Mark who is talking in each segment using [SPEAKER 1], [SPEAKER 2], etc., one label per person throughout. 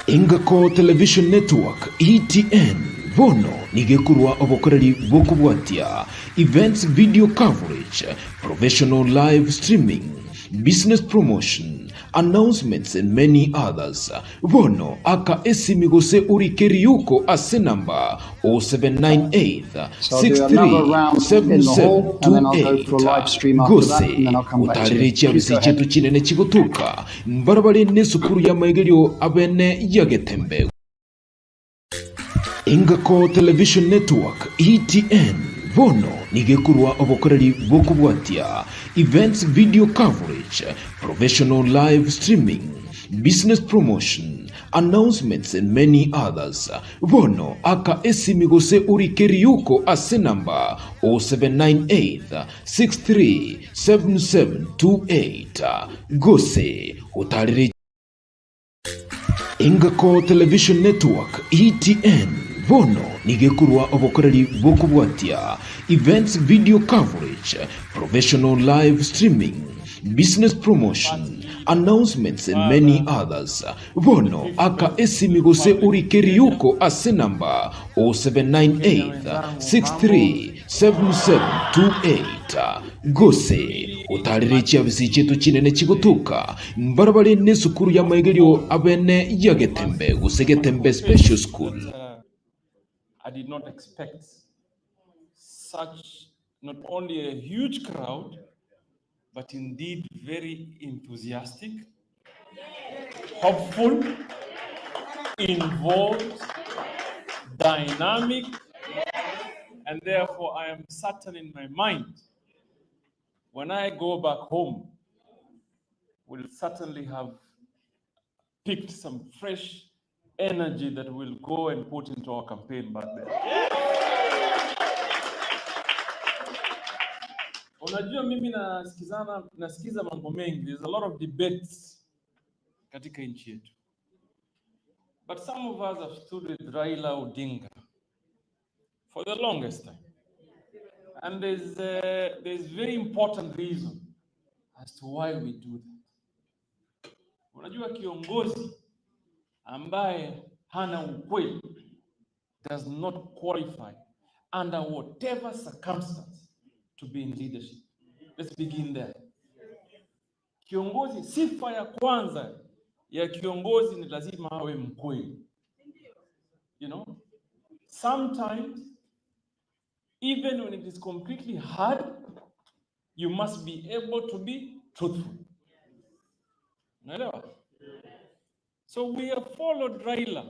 [SPEAKER 1] Ingako Television Network ETN bono nigekurwa obokoreri bokubwatia events video coverage, professional live streaming, business promotion, announcements and many others. Bono aka esimigose urikeri yuko ase number 0798 637728 gose utaririkia bisichetu chinene chigotuka mbarabari nesukuru ya maegerio abene yagetembe. Ingako Television Network ETN bono nigekurwa obokoreri bokubwatia events video coverage, professional live streaming, business promotion, announcements and many others. Bono aka esimigose urikeri yuko ase number 0798 637728 gose utariri. Ingako Television Network ETN bono nigekurwa obokoreri bokubwatia events video coverage, professional live streaming, business promotion, announcements and many others. Bono aka esimigose urikeri yuko ase number 0798 637728 gose utaririkia bisichetu chinene chigotuka mbarabari nesukuru ya maegerio abene yagetembe gusegetembe special school.
[SPEAKER 2] I did not expect such not only a huge crowd, but indeed very enthusiastic, hopeful, involved, dynamic, and therefore I am certain in my mind, when I go back home, we'll certainly have picked some fresh energy that we'll go and put into our campaign back there. Unajua mimi nasikiza mambo mengi. There's a lot of debates katika nchi yetu. But some of us have stood with Raila Odinga for the longest time. And there's very important reason as to why we do that. Unajua kiongozi ambaye hana ukweli does not qualify under whatever circumstance to be in leadership. Let's begin there. Kiongozi, sifa ya kwanza ya kiongozi ni lazima awe mkweli. You know, sometimes even when it is completely hard, you must be able to be truthful. Unaelewa? So we have followed Raila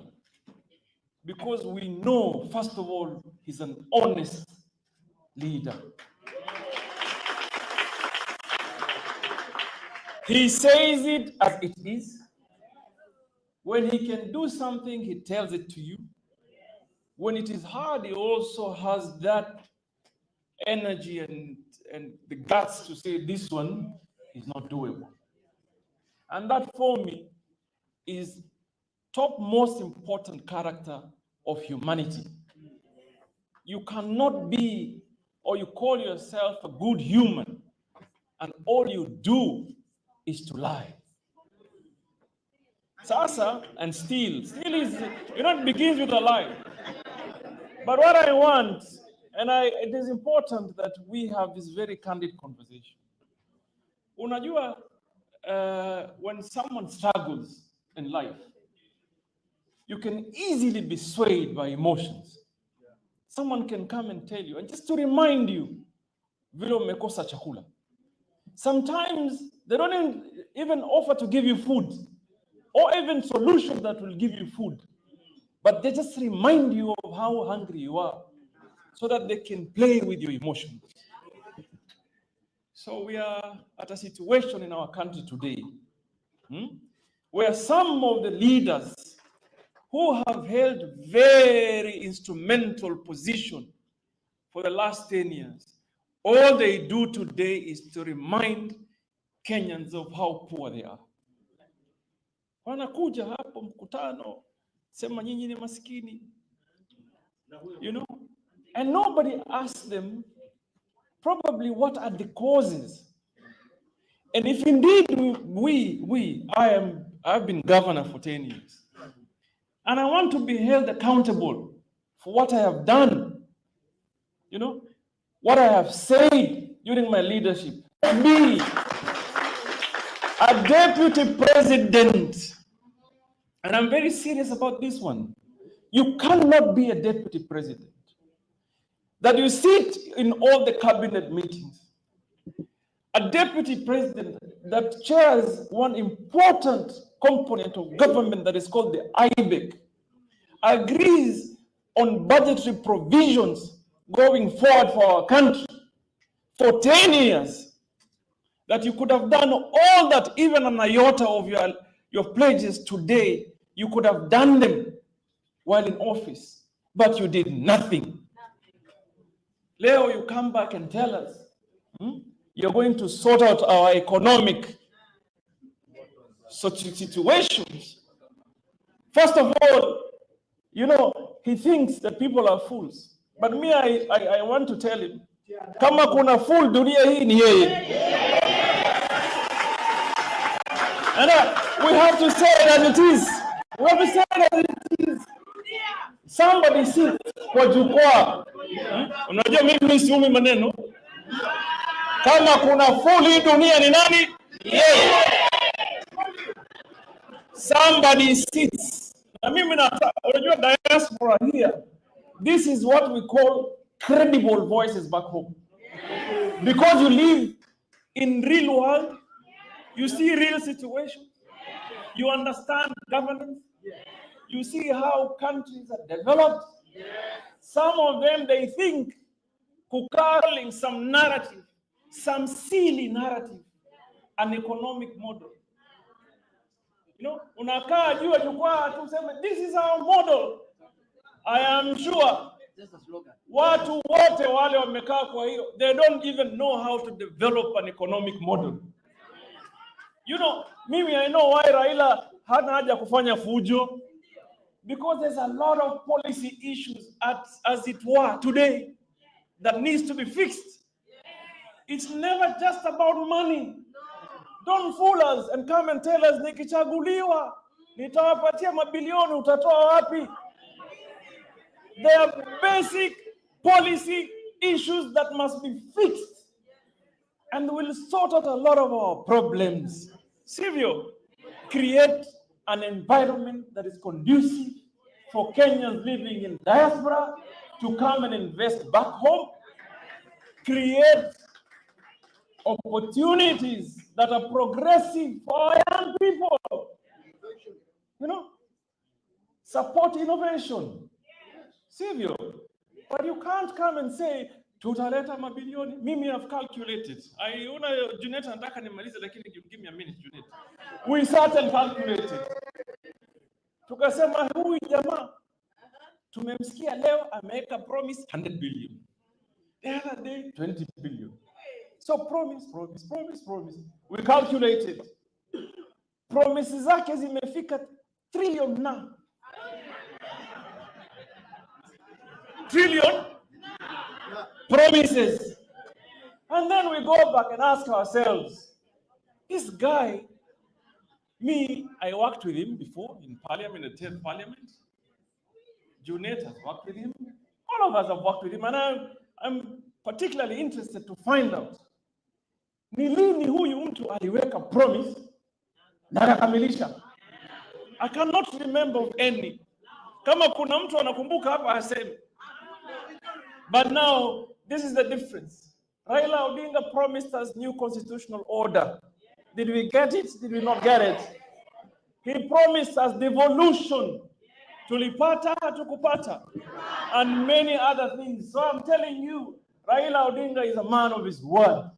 [SPEAKER 2] because we know, first of all, he's an honest leader. He says it as it is. When he can do something, he tells it to you. When it is hard, he also has that energy and the guts to say this one is not doable. And that for me is top most important character of humanity. You cannot be, or you call yourself a good human, and all you do is to lie. Sasa and steal is, it begins with a lie. But what I want, and it is important that we have this very candid conversation. Unajua, when someone struggles in life, you can easily be swayed by emotions. Someone can come and tell you, and just to remind you, vile umekosa chakula. Sometimes they don't even offer to give you food, or even solutions that will give you food. But they just remind you of how hungry you are, so that they can play with your emotions. So we are at a situation in our country today, where some of the leaders who have held very instrumental position for the last 10 years, all they do today is to remind Kenyans of how poor they are. Wanakuja hapo mkutano, sema nyinyi ni maskini. You know, and nobody asks them probably what are the causes. And if indeed I've been governor for 10 years. And I want to be held accountable for what I have done, what I have said during my leadership. Be a deputy president, and I'm very serious about this one. You cannot be a deputy president that you sit in all the cabinet meetings. A deputy president that chairs one important component of government that is called the IBEC agrees on budgetary provisions going forward for our country for 10 years, that you could have done all that, even an iota of your pledges today, you could have done them while in office, but you did nothing. Leo, you come back and tell us, you're going to sort out our economic situations. First of all, he thinks that people are fools. But me, I want to tell him, kama kuna fool dunia hii ni yeye. And we have to say it as it is. We have to say it as it is. Somebody sit kwa jukwaa. Unajua mimi siumi maneno. Kama kuna fool hii dunia ni nani? Yeye. Somebody sits. Na mimi unajua diaspora here. This is what we call credible voices back home. Because you live in real world, you see real situations, you understand governance, you see how countries are developed. Some of them, they think calling some narrative, some silly narrative, an economic model. Unakaa juu ya jukwaa tu sema this is our model. I am sure watu wote wale wamekaa kwa hiyo, they don't even know how to develop an economic model. Mimi, I know why Raila hana haja kufanya fujo, because there's a lot of policy issues as it were today that needs to be fixed. It's never just about money. Don't fool us and come and tell us nikichaguliwa nitawapatia mabilioni, utatoa wapi? There are basic policy issues that must be fixed and will sort out a lot of our problems. Silvio, create an environment that is conducive for Kenyans living in diaspora to come and invest back home. Create opportunities that are progressive for our young people. Support innovation. Silvio, but you can't come and say tutaleta mabilioni. Mimi have calculated. Junet nataka nimalize, lakini give me a minute, Junet. We sat and calculated. Tukasema huyu jamaa tumemsikia leo ameweka promise 100 billion. The other day 20 billion. So promise. We calculated. Promises zake zimefika trillion na. Trillion promises. And then we go back and ask ourselves, this guy, I worked with him before in parliament, in the 10th parliament. Junet has worked with him. All of us have worked with him. And I'm particularly interested to find out, ni lini huyu mtu aliweka promise na akakamilisha? I cannot remember of any. Kama kuna mtu anakumbuka hapa aseme. But now, this is the difference. Raila Odinga promised us new constitutional order. Did we get it? Did we not get it? He promised us devolution. Tulipata, hatukupata. And many other things. So I'm telling you, Raila Odinga is a man of his word.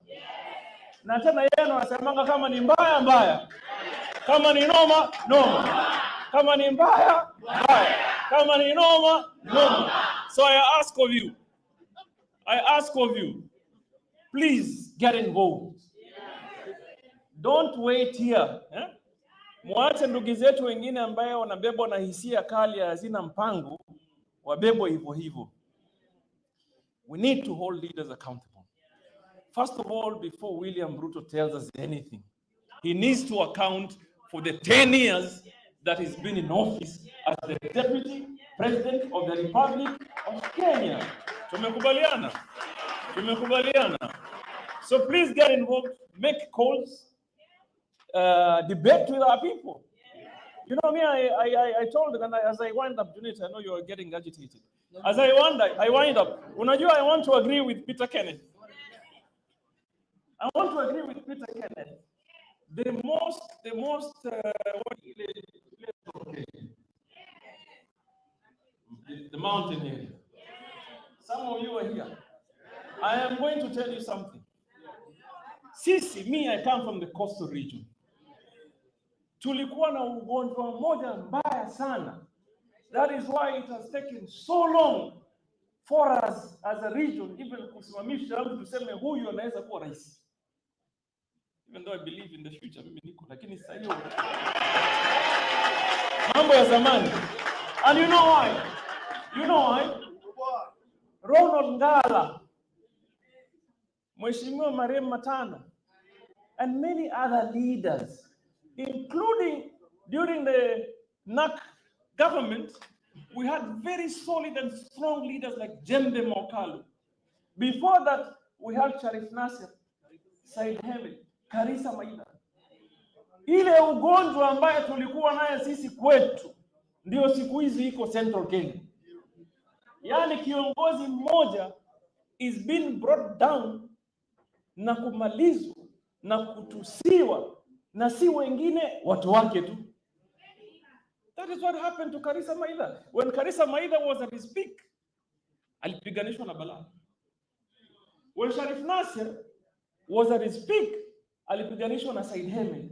[SPEAKER 2] Na tena yeye anasemanga kama ni mbaya mbaya. Kama ni noma, noma. Kama ni mbaya, mbaya. Kama ni noma, noma. So I ask of you, please get involved. Don't wait here. Mwache ndugu zetu wengine ambaye wanabebwa na hisia kali hazina mpango, wabebwa hivyo hivyo. We need to hold leaders accountable. First of all, before William Ruto tells us anything, he needs to account for the 10 years that has been in office as the Deputy President of the Republic of Kenya. Tumekubaliana. So please get involved, make calls, debate with our people. You know me, I told them, and as I wind up, Junit, I know you are getting agitated. As I wind up, unajua, I want to agree with Peter Kenneth. I want to agree with Peter Kenneth. The mountain area. Some of you are here. I am going to tell you something. Sisi, me, I come from the coastal region. Tulikuwa na ugonjwa moja mbaya sana. That is why it has taken so long for us as a region, even kusimamisha mtu tuseme huyu anaweza kuwa rais. Even though I believe in the future, mimi niko, lakini sasa hiyo mambo ya zamani. And you know why? Ronald Ngala, Mheshimiwa Mariam Matano, and many other leaders, including during the NAC government, we had very solid and strong leaders like Jembe Mokalu. Before that, we had Sharif Nasser, Said Hemed, Karisa Maida. Ile ugonjwa ambaye tulikuwa naye sisi kwetu ndio siku hizi iko Central Kenya. Yani kiongozi mmoja is being brought down na kumalizwa na kutusiwa na si wengine watu wake tu. That is what happened to Karisa Maida. When Karisa Maida was at his peak, alipiganishwa na balaa. When Sharif Nasser was at his peak, alipiganishwa na Said Hemed.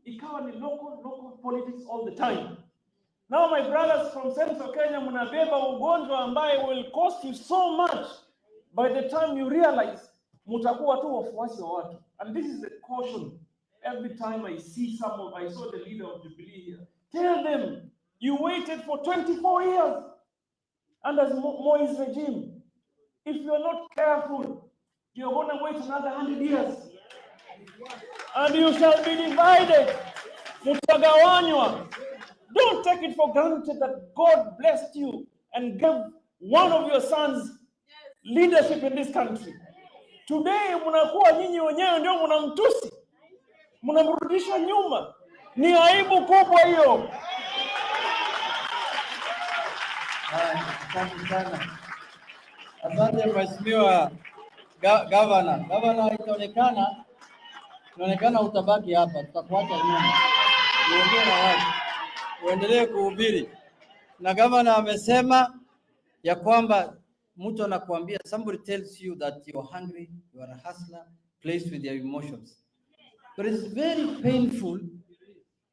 [SPEAKER 2] Ikawa ni local politics all the time. Now my brothers from Central Kenya, mnabeba ugonjwa ambaye will cost you so much. By the time you realize, mutakuwa tu wafuasi wa watu. And this is the caution. Every time I saw the leader of Jubilee here. Tell them, you waited for 24 years under Moi's regime. If you're not careful, you're going to wait another 100 years. And you shall be divided. Mutagawanywa. Don't take it for granted that God blessed you and gave one of your sons leadership in this country. Today, mnakuwa nyinyi wenyewe ndio mnamtusi. Mnamrudisha nyuma. Ni aibu kubwa hiyo.
[SPEAKER 3] Asante sana. Asante Mheshimiwa Gavana. Gavana, inaonekana utabaki hapa, tutakuacha nyuma. Uongee na watu. Uendelee kuhubiri. Na Gavana amesema ya kwamba mtu anakuambia, somebody tells you that you are hungry, you are a hustler, plays with your emotions. But it's very painful.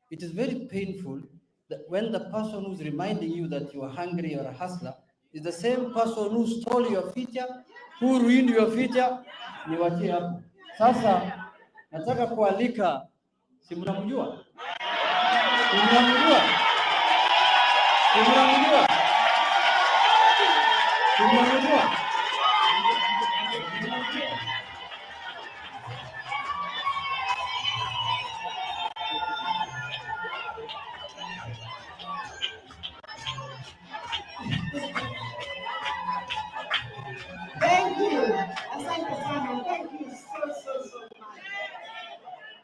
[SPEAKER 3] It is very painful that when the person who's reminding you that you are hungry or a hustler is the same person who stole your future, who ruined your future. Niwaachie hapo. Sasa nataka kualika, si mnamjua?
[SPEAKER 4] Thank you. Asante sana. Thank you so much.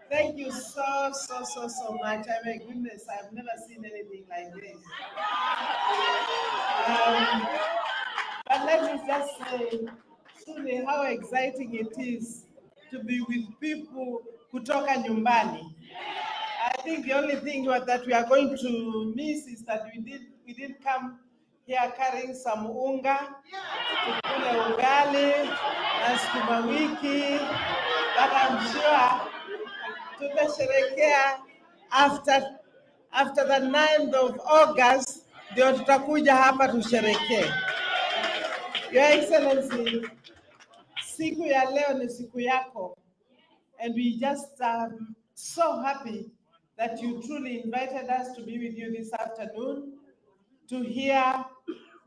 [SPEAKER 4] Thank you so much. I mean, goodness, I've never seen anything like this. But let me just say, truly, how exciting it is to be with people kutoka nyumbani. I think the only thing that we are going to miss is that we did come here carrying some unga, tukule ugali, na sukuma wiki, but I'm sure tutasherekea after the 9th of August, ndio tutakuja hapa tusherekee. Your Excellency, siku ya leo ni siku yako, and we just so happy that you truly invited us to be with you this afternoon to hear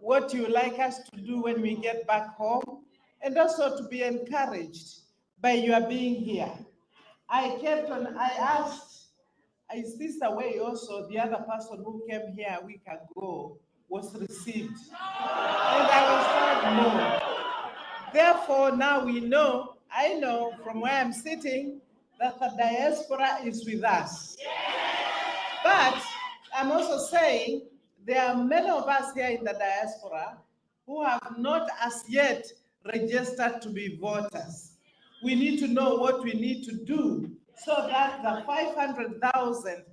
[SPEAKER 4] what you like us to do when we get back home, and also to be encouraged by your being here. I is this the way also the other person who came here a week ago was received? And I was told no. Therefore, now we know, I know from where I'm sitting, that the diaspora is with us. But I'm also saying there are many of us here in the diaspora who have not as yet registered to be voters. We need to know what we need to do so that the 500,000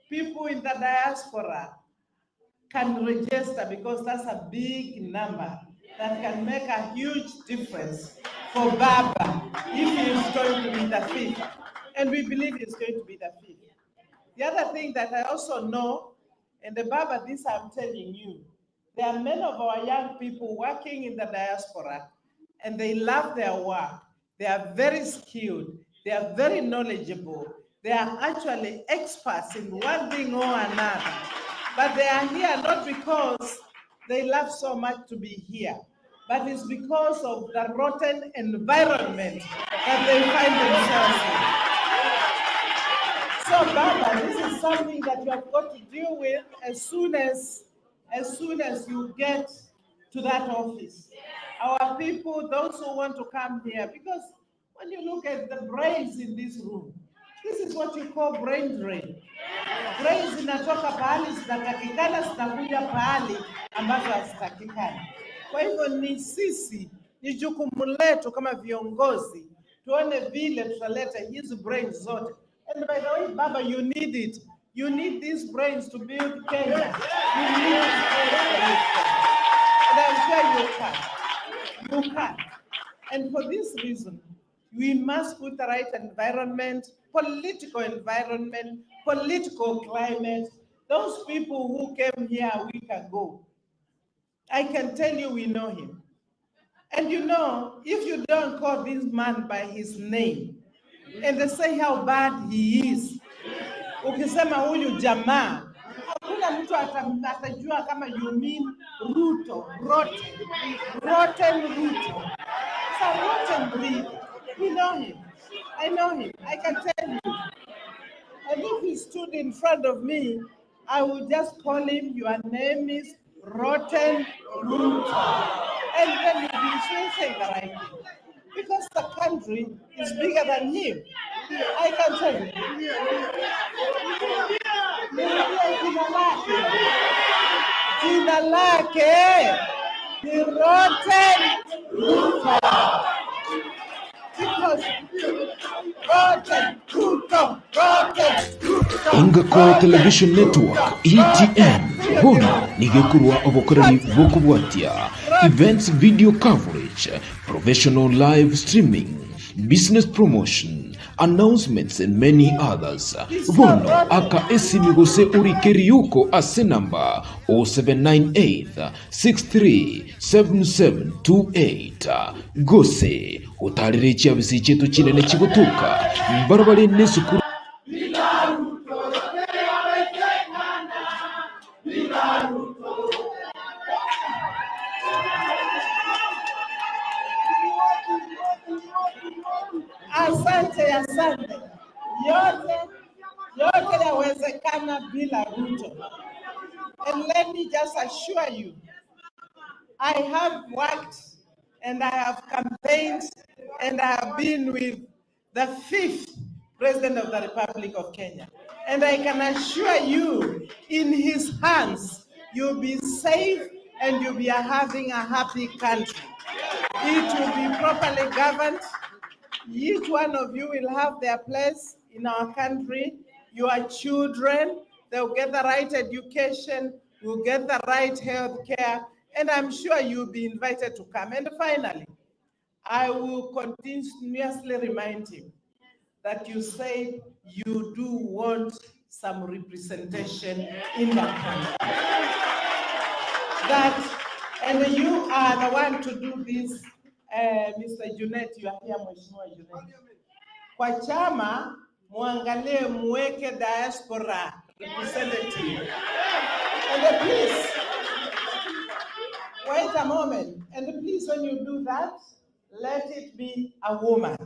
[SPEAKER 4] people in the diaspora can register, because that's a big number that can make a huge difference for Baba if he is going to be the fifth. And we believe he's going to be the fifth. The other thing that I also know, and the Baba, this I'm telling you, there are many of our young people working in the diaspora, and they love their work. They are very skilled. They are very knowledgeable. They are actually experts in one thing or another. But they are here not because they love so much to be here, but it's because of the rotten environment that they find themselves in. So, Baba, this is something that you have got to deal with as soon as you get to that office. Our people, those who want to come here, because when you look at the brains in this room, this is what you call brain drain. Brains zinatoka pahali zinatakikana, zinakuja pahali ambazo hazitakikani. Kwa hivyo ni sisi, ni jukumu letu kama viongozi, tuone vile tutaleta hizi brains zote. And by the way, Baba, you need it. You need these brains to build Kenya. You need these brains to build Kenya. And I'm sure you can. You can. And for this reason, we must put the right environment, political climate. Those people who came here a week ago, I can tell you we know him. And you know, if you don't call this man by his name, and they say how bad he is, ukisema huyu jamaa, hakuna mtu atajua kama you mean Ruto, rotten Ruto. It's a rotten breed. We know him. I know him. I can tell you. And if he stood in front of me, I would just call him, your name is Rotten Ruto. And then he'll be saying the right thing. Because the country is bigger than him. I can tell you. Jina lake ni Rotten Ruto. Because Rotten Ruto.
[SPEAKER 1] Ingako Television Network ETN Bono nigekurwa obokoreri bwokubwatia events video coverage, professional live streaming, business promotion, announcements and many others. Bono aka esimigose urikeriuko ase number 0798 637728 gose utaririchia bisichetu chinene chigutuka mbarabari nesukuru.
[SPEAKER 4] Asante. Yote yawezekana bila Ruto. And let me just assure you, I have worked and I have campaigned and I have been with the 5th President of the Republic of Kenya. And I can assure you, in his hands, you'll be safe and you'll be having a happy country. It will be properly governed. Each one of you will have their place in our country. Your children, they'll get the right education, you'll get the right health care, and I'm sure you'll be invited to come. And finally, I will continuously remind him that you say you do want some representation in the country. And you are the one to do this, Mr. Junet, you are here, Mheshimiwa Junet. Kwa chama, muangalie muweke diaspora representative. And please, wait a moment. And please, when you do that, let it be a woman.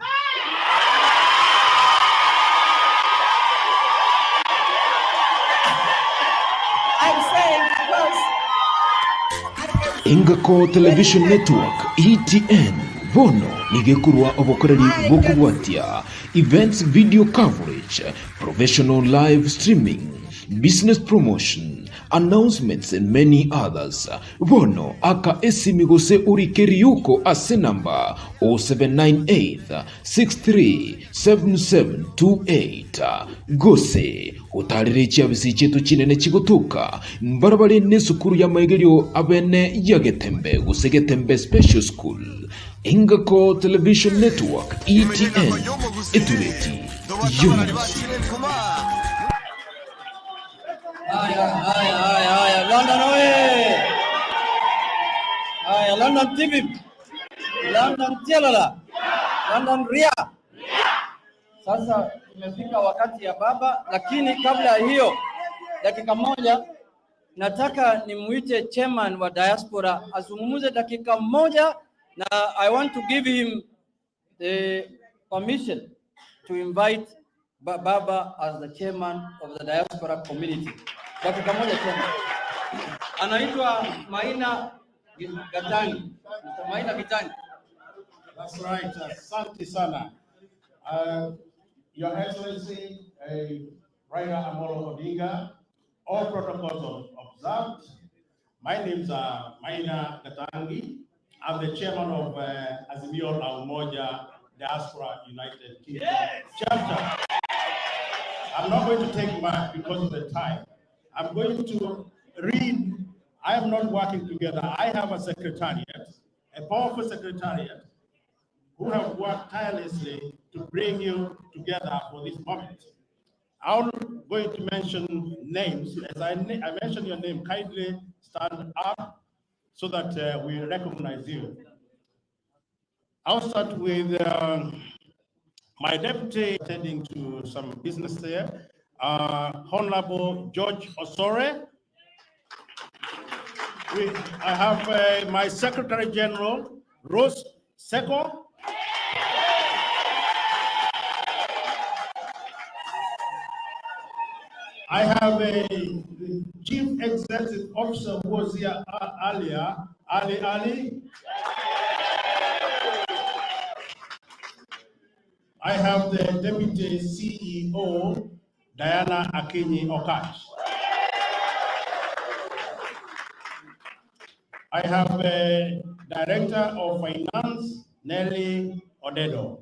[SPEAKER 1] Ingako Television Network ETN bono nigekurwa obokoreri bw'okubwatya events video coverage, professional live streaming, business promotion, announcements and many others. Bono aka esimigose urikeriuko ase namba 0798 637728 gose utarire chiabisi chetu chinene chigotuka mbarabari n'esukuru ya maegerio abene ya Getembe guse Getembe Special School. Ingako Television Network ETN Etureti Unity.
[SPEAKER 3] Haya, London oye! Haya, London TV, London Tialala, London Ria. Sasa imefika wakati ya baba, lakini kabla ya hiyo dakika moja nataka nimuite chairman wa diaspora azungumuze dakika moja, na I want to give him the permission to invite Baba as the chairman of the diaspora community. Dakika moja chairman. Anaitwa Maina Gatangi. Mr. Maina Gatangi.
[SPEAKER 5] That's right. Asante sana. Your Excellency, Raila Amolo Odinga, all protocols observed. My name is Maina Gatangi. I'm the chairman of Azimio la Umoja Diaspora United Kingdom chapter. I'm not going to take much because of the time. I'm going to read. I am not working together. I have a secretariat, a powerful secretariat, who have worked tirelessly to bring you together for this moment. I'm going to mention names. As I mention your name, kindly stand up so that we recognize you. I'll start with my deputy attending to some business there, Honorable George Osore. I have my Secretary General, Rose Seko. I have a Chief Executive Officer who was here earlier, Ali. I have the Deputy CEO, Diana Akinyi Okash. I have a Director of Finance, Nelly Odedo.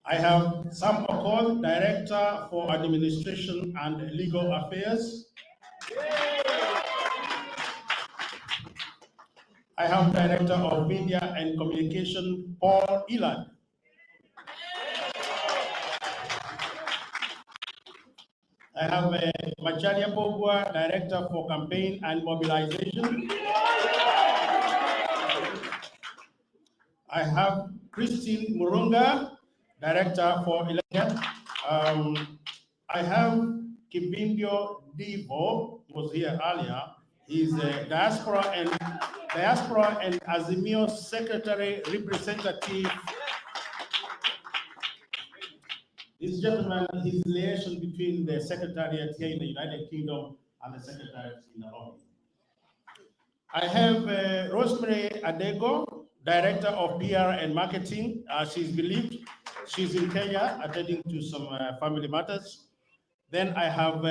[SPEAKER 5] I have Sam Okol, Director for Administration and Legal Affairs. I have Director of Media and Communication, Paul Elan. I have Macharia Pogwa, Director for Campaign and Mobilization. I have Christine Murunga, Director for Election. I have Kibindio Divo, who was here earlier. He's a diaspora and Azimio Secretary Representative. This gentleman, his relation between the Secretariat here in the United Kingdom and the Secretariat in Nairobi. I have Rosemary Adego, Director of PR and Marketing. She's believed she's in Kenya attending to some family matters. Then I have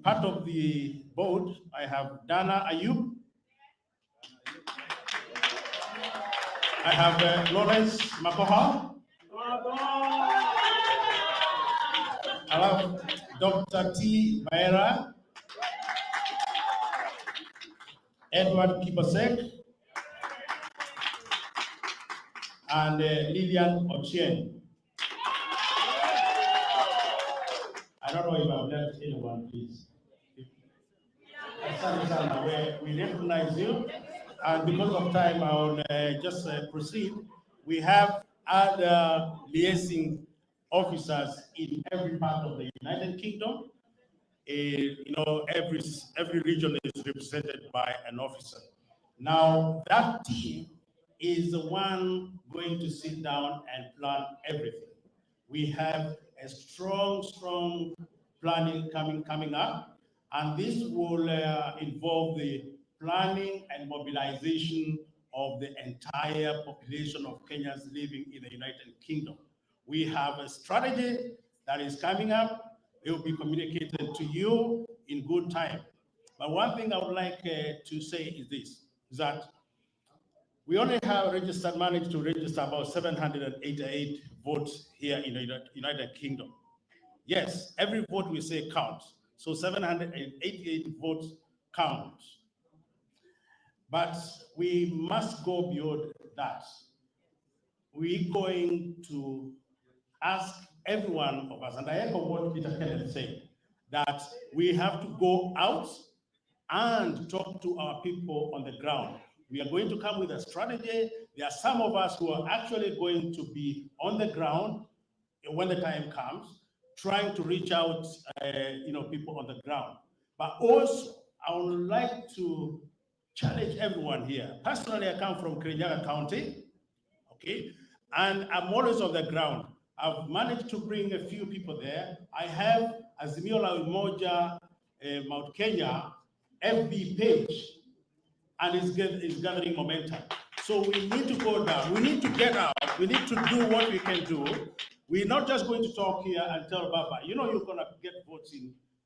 [SPEAKER 5] part of the board. I have Dana Ayub. I have Lawrence Makoha. I have Dr. T. Maera, Edward Kibosek, and Lillian Ochieng. I don't know if I've left anyone, please. We recognize you, and because of time, I will just proceed. We have other liaising officers in every part of the United Kingdom. Every region is represented by an officer. Now, that team is the one going to sit down and plan everything. We have a strong planning coming up, and this will involve the planning and mobilization of the entire population of Kenyans living in the United Kingdom. We have a strategy that is coming up. It will be communicated to you in good time. But one thing I would like to say is this, that we only have managed to register about 788 votes here in the United Kingdom. Yes, every vote we say counts. So 788 votes count. But we must go beyond that. We're going to ask every one of us, and I echo what Peter Kenneth said, that we have to go out and talk to our people on the ground. We are going to come with a strategy. There are some of us who are actually going to be on the ground when the time comes, trying to reach out, people on the ground. But also, I would like to challenge everyone here. Personally, I come from Kirinyaga County, okay? And I'm always on the ground. I've managed to bring a few people there. I have Azimio la Umoja Mount Kenya FB page, and it's gathering momentum. So we need to go down. We need to get out. We need to do what we can do. We're not just going to talk here and tell Baba, you're going to get votes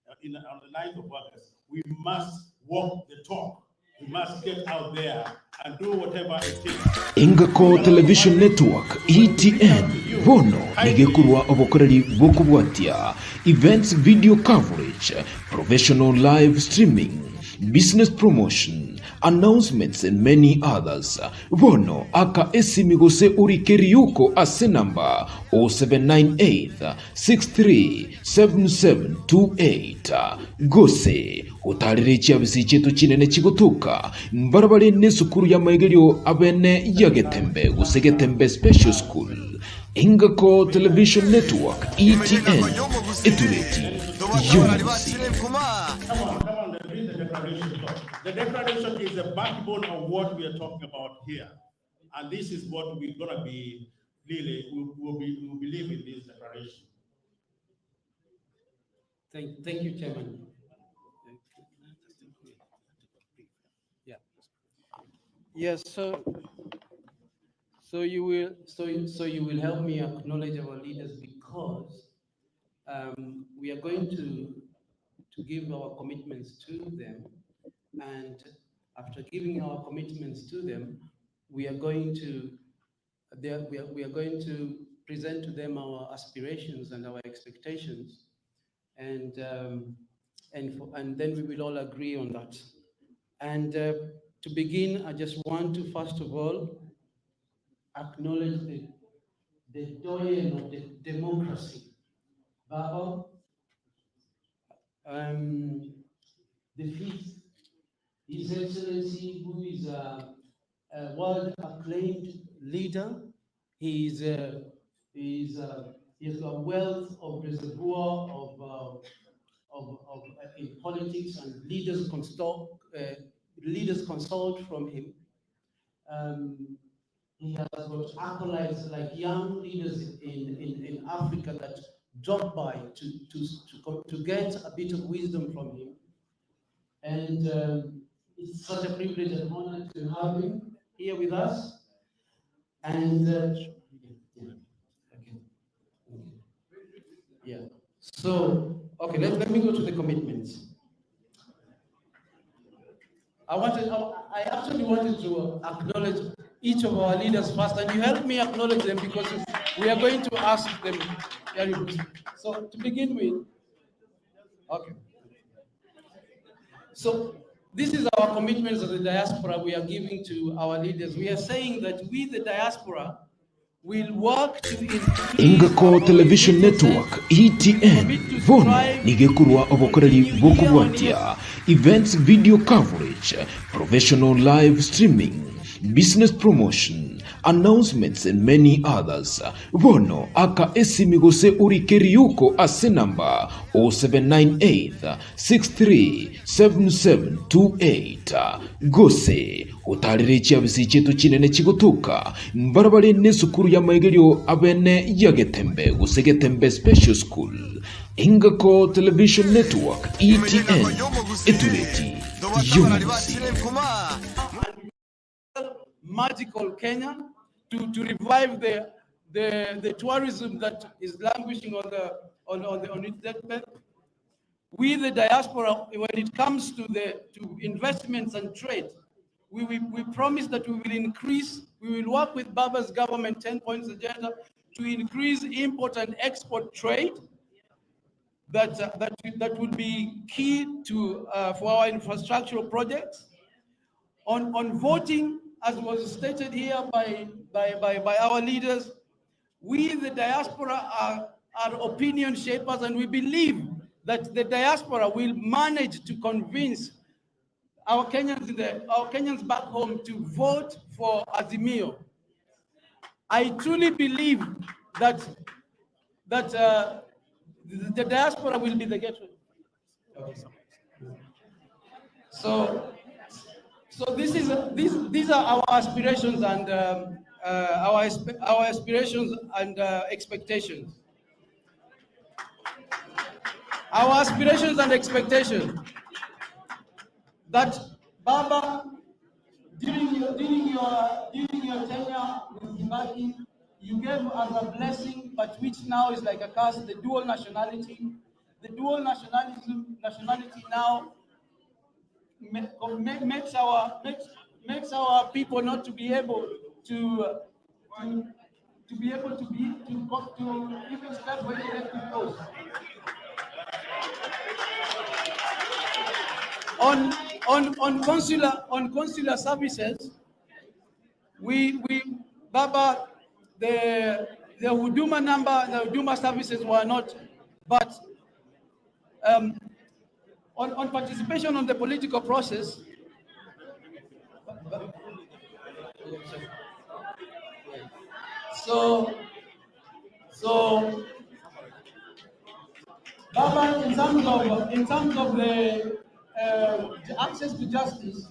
[SPEAKER 5] on the 9th of August. We must walk the talk. We must get out there and do whatever it takes.
[SPEAKER 1] Ingako Television Network ETN bono nigekurwa obokoreri bokubwatia events video coverage, professional live streaming, business promotion, announcements and many others. Bono aka esimigose urikeriuko ase number 0798 637728 gose utaririkia bisichetu chinene chigotuka mbarabari nesukuru ya maigerio abene yagetembe gusegetembe special school. Ingako Television Network ETN Etureti Unity.
[SPEAKER 5] Come on, read the declaration. The declaration is the backbone of what we are talking about here. And this is what we're going to be, really, we'll believe in this declaration.
[SPEAKER 3] Thank you, Chairman. Yeah. Yes, so you will help me acknowledge our leaders, because we are going to give our commitments to them, and after giving our commitments to them, we are going to present to them our aspirations and our expectations, and then we will all agree on that. And to begin, I just want to first of all acknowledge the doyen of the democracy, Baba, the fifth, His Excellency, who is a world acclaimed leader. He has a wealth of reservoir in politics, and leaders consult from him. He has got accolades like young leaders in Africa that drop by to get a bit of wisdom from him. And it's such a privilege and honor to have him here with us. And so, okay, let me go to the commitments. I actually wanted to acknowledge each of our leaders first, and you help me acknowledge them because we are going to ask them. So to begin with, okay. So this is our commitments of the diaspora we are giving to our leaders. We are saying that we, the diaspora, will work to
[SPEAKER 1] Ingako Television Network ETN bono nigekurwa obokoreri bokubwatia events video coverage, professional live streaming, business promotion, announcements and many others. Bono aka esimigose urikeriuko ase number 0798 637728 gose utaririkia bisichetu chinene chigotuka mbarabari nesukuru ya maigerio abene yagetembe gusegetembe special school. Ingako Television Network ETN Etureti Unity.
[SPEAKER 3] Magical Kenya to revive the tourism that is languishing on its deathbed. We, the diaspora, when it comes to investments and trade, we promise that we will work with Baba's government 10 points agenda to increase import and export trade. That would be key to for our infrastructural projects. On voting, as was stated here by our leaders, we, the diaspora, are opinion shapers, and we believe that the diaspora will manage to convince our Kenyans back home to vote for Azimio. I truly believe that the diaspora will be the gateway. So these are our aspirations and our aspirations and expectations. Our aspirations and expectations that Baba, during your tenure with Kibaki, you gave us a blessing, but which now is like a curse, the dual nationality. The dual nationality now makes our people not to be able to even start for elective posts. On consular services, Baba, the Huduma services were not, but on participation on the political process, so Baba, in terms of the access to justice.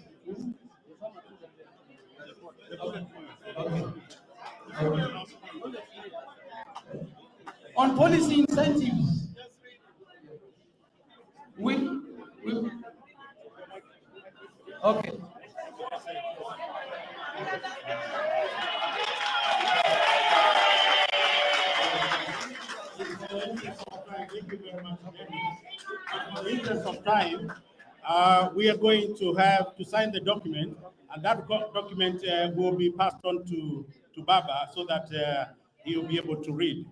[SPEAKER 3] On policy incentives, okay.
[SPEAKER 5] Thank you very much. In the interest of time, we are going to have to sign the document, and that document will be passed on to Baba so that he will be able to read.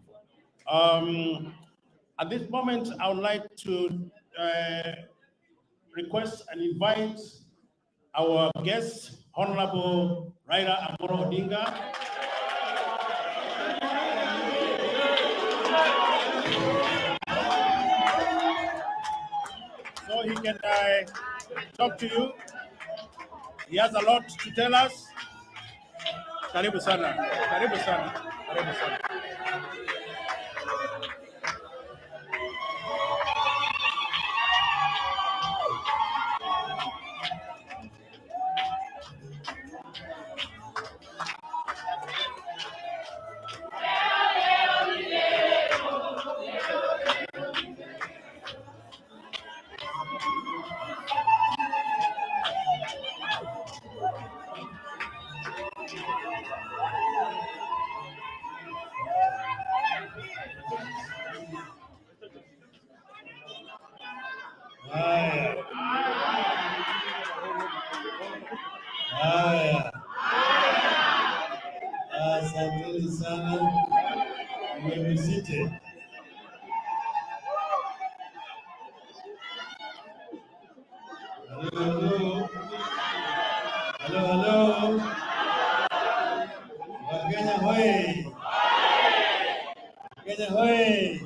[SPEAKER 5] At this moment, I would like to request and invite our guest, Honorable Raila Amolo Odinga. So he can talk to you. He has a lot to tell us. Karibu sana. Karibu sana. Karibu sana. Asanteni sana. You may be seated. Hello. Kenya hoi. Kenya hoi.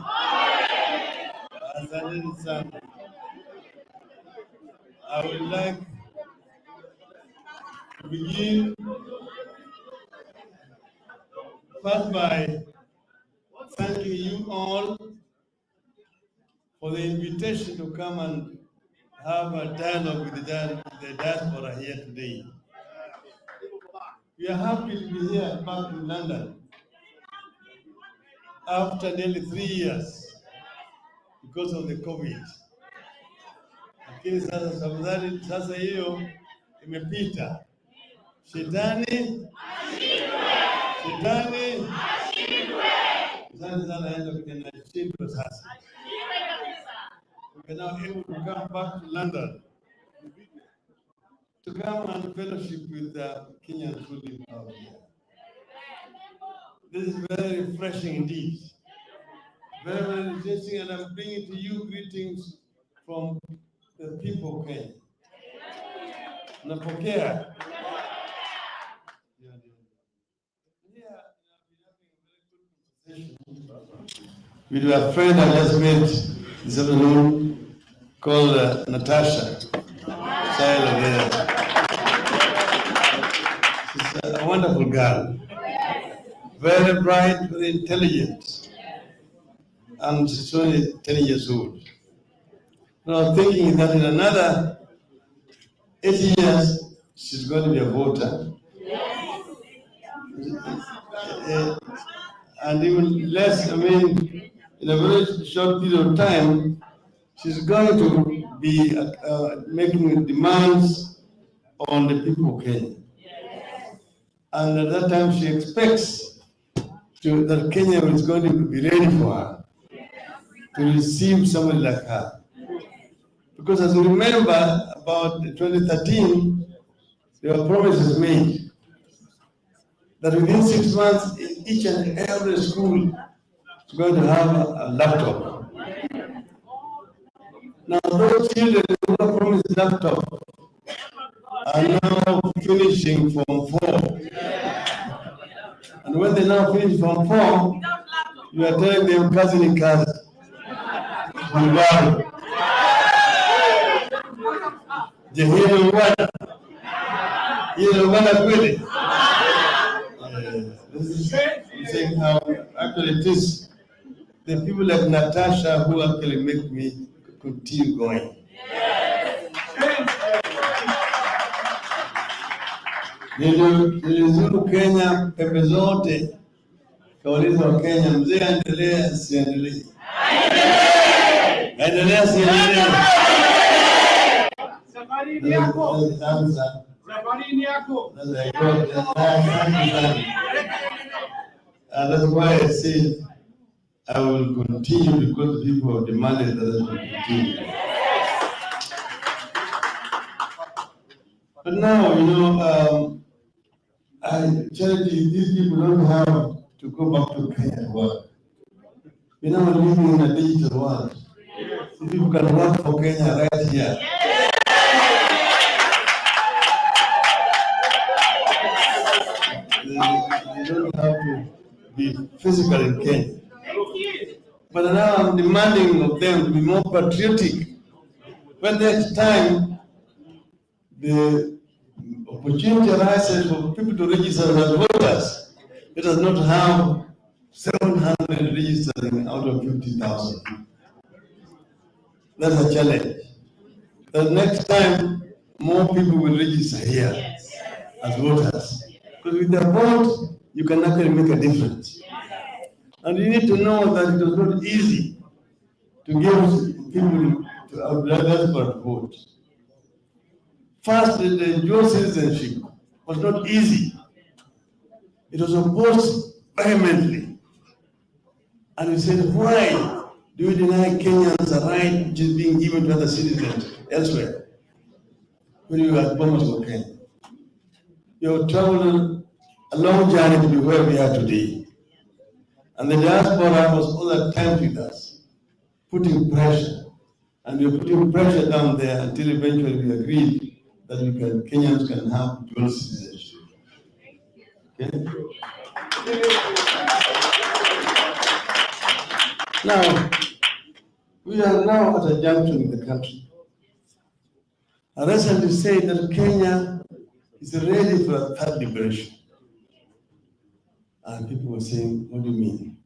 [SPEAKER 5] Asanteni sana. I would like to begin first by thanking you all for the invitation to come and have a dialogue with the diaspora here today. We are happy to be here back in London after nearly 3 years.
[SPEAKER 6] because of the COVID. Lakini sasa tafadhali, sasa hiyo imepita. Shetani sana enda kwenye shindwa sasa. We can now able to come back to London to come and fellowship with the Kenyan who live out here. This is very refreshing indeed. Very, very interesting, and I'm bringing to you greetings from the people of Kenya. Napokea. With a friend I just met this afternoon called Natasha. She's a wonderful girl, very bright, very intelligent, and she's only 10 years old. So I'm thinking that in another 8 years, she's going to be a voter. And even less, in a very short period of time, she's going to be making demands on the people of Kenya. And at that time, she expects that Kenya is going to be ready for her to receive somebody like her. Because as you remember, about 2013, there were promises made that within 6 months, each and every school is going to have a laptop. Now, those children who were promised laptop are now finishing Form 4. And when they now finish Form 4, you are telling them, cousin in cousin. Jehilo wana kweli. This is saying how actually it is the people like Natasha who actually make me continue going. Nilizuru Kenya pembe zote, kauliza wa Kenya, mzee aendelea siendelee? Aendelea siendelee? Safari yako. Safari yako. And that's why I say I will continue because people have demanded that I will continue. But now, I tell you, these people don't have to go back to Kenya to work. We're now living in a digital world. These people can work for Kenya right here. They don't have to be physical in Kenya. But now I'm demanding of them to be more patriotic. When next time the opportunity arises for people to register as voters, let us not have 700 registering out of 50,000. That's a challenge. The next time, more people will register here as voters. Because with the vote, you can actually make a difference. And you need to know that it was not easy to give people to vote. First, the dual citizenship was not easy. It was opposed vehemently. And we said, why do we deny Kenyans the right which is being given to other citizens elsewhere? When you were at Bomas, Kenya, you have traveled a long journey to be where we are today. And the diaspora was all that time with us, putting pressure. And we were putting pressure down there until eventually we agreed that Kenyans can have dual citizenship. Okay? Now, we are now at a junction in the country. I recently said that Kenya is ready for a third liberation. And people were saying, what do you mean?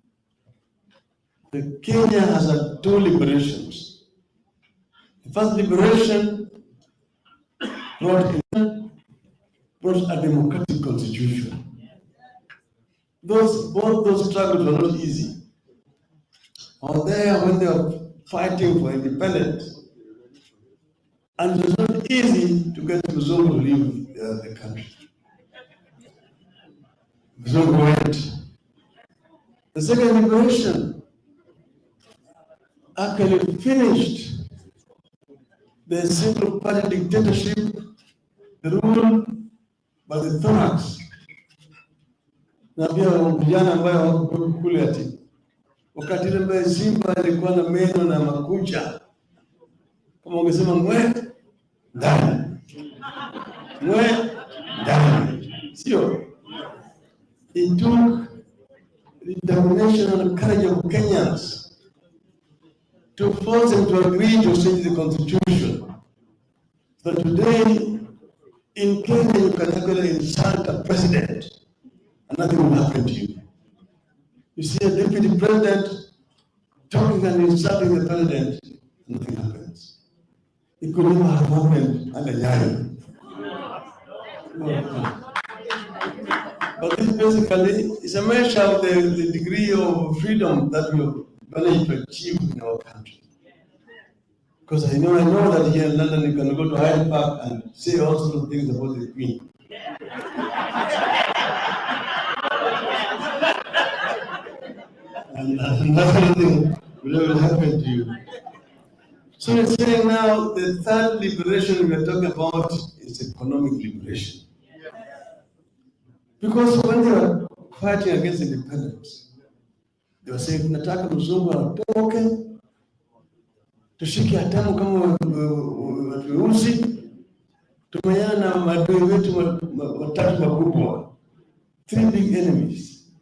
[SPEAKER 6] Kenya has had two liberations. The first liberation brought a democratic constitution. Both those struggles were not easy. Or there, when they were fighting for independence. And it was not easy to get Mzungu to leave the country. Mzungu went. The second liberation actually finished the single party dictatorship, the rule by the thorax. Na pia vijana ambayo wako kule ati wakati ile ambaye Simba alikuwa na meno na makucha, kama ungesema ngwe ndani, ngwe ndani, sio? It took the determination and courage of Kenyans to force them to agree to change the constitution. So today, in Kenya, you can actually insult a president and nothing will happen to you. You see a deputy president talking and insulting the president, nothing happens. It could never have happened under Nyayo. But this basically is a measure of the degree of freedom that we managed to achieve in our country. Because I know that here in London you can go to Hyde Park and say all sorts of things about the Queen. And nothing will ever happen to you. So it's saying now the third liberation we are talking about is economic liberation. Because when they were fighting against independence, they were saying, tunataka mzungu atoke, tushike hatamu kama watu weusi, tumenyana na maadui wetu watatu makubwa. Three big enemies: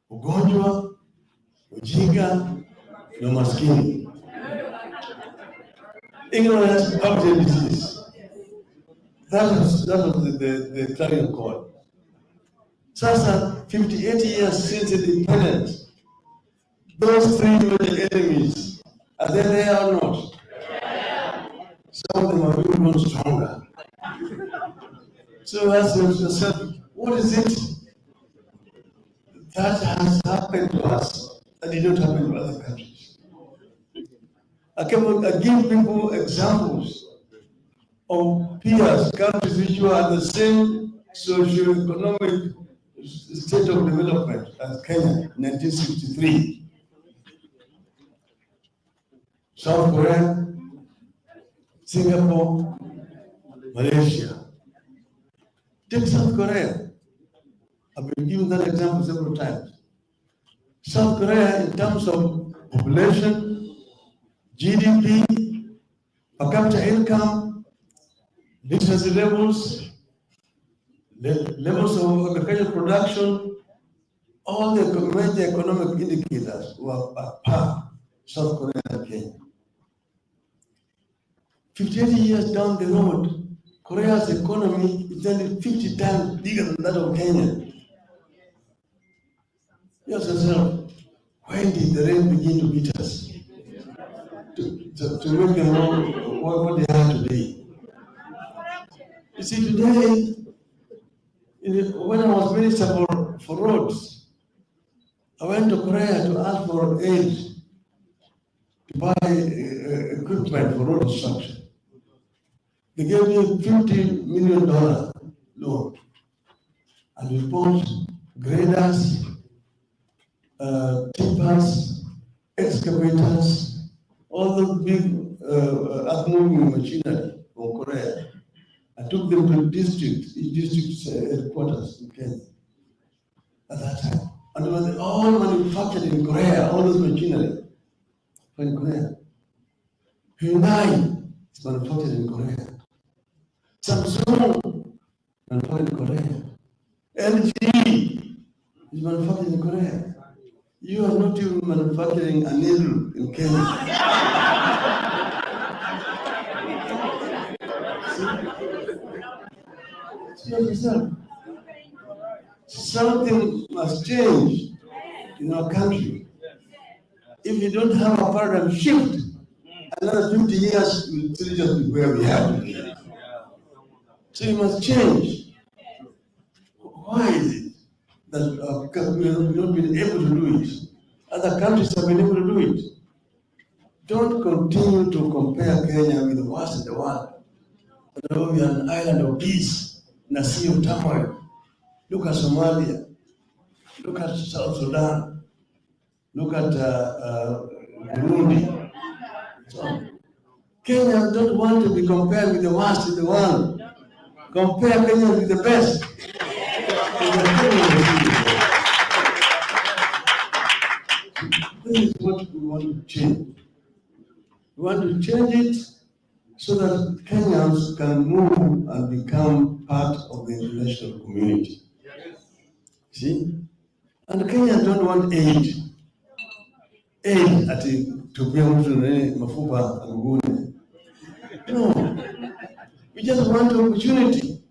[SPEAKER 6] ugonjwa, ujinga na maskini. Ignorance, poverty, and disease. That was the clarion call. Sasa, 58 years since independence, those three major enemies, are they there or not? Some of them are even stronger. So ask yourself, what is it that has happened to us that did not happen to other countries? I give people examples of peers, countries which were the same socio-economic state of development as Kenya in 1963. South Korea, Singapore, Malaysia. Take South Korea. I've been given that example several times. South Korea, in terms of population, GDP, per capita income, literacy levels, levels of agricultural production, all the major economic indicators were at par South Korea and Kenya. 58 years down the road, Korea's economy is only 50 times bigger than that of Kenya. You ask yourself, when did the rain begin to beat us? To make them know what they are today. You see, today, when I was minister for roads, I went to Korea to ask for aid to buy equipment for road construction. They gave me $50 million loan. And we bought graders, tippers, excavators, all those big earth-moving machinery from Korea. I took them to district's headquarters in Kenya at that time. And they were all manufactured in Korea, all those machinery in Korea. Hyundai is manufactured in Korea. Samsung manufactured in Korea. LG is manufactured in Korea. You are not even manufacturing a needle in Kenya. See yourself. Something must change in our country. If you don't have a paradigm shift, another 50 years will still just be where we are today. So you must change. Why is it that we have not been able to do it? Other countries have been able to do it. don't continue to compare Kenya with the worst in the world. Although we are an island of peace in a sea of turmoil. Look at Somalia. Look at South Sudan. Look at Burundi. So, Kenyans don't want to be compared with the worst in the world. Compare Kenya with the best. This is what we want to change. We want to change it so that Kenyans can move and become part of the international community. See? And Kenyans don't want aid. Aid at tupia mtu mafupa ngune. No. We just want opportunity.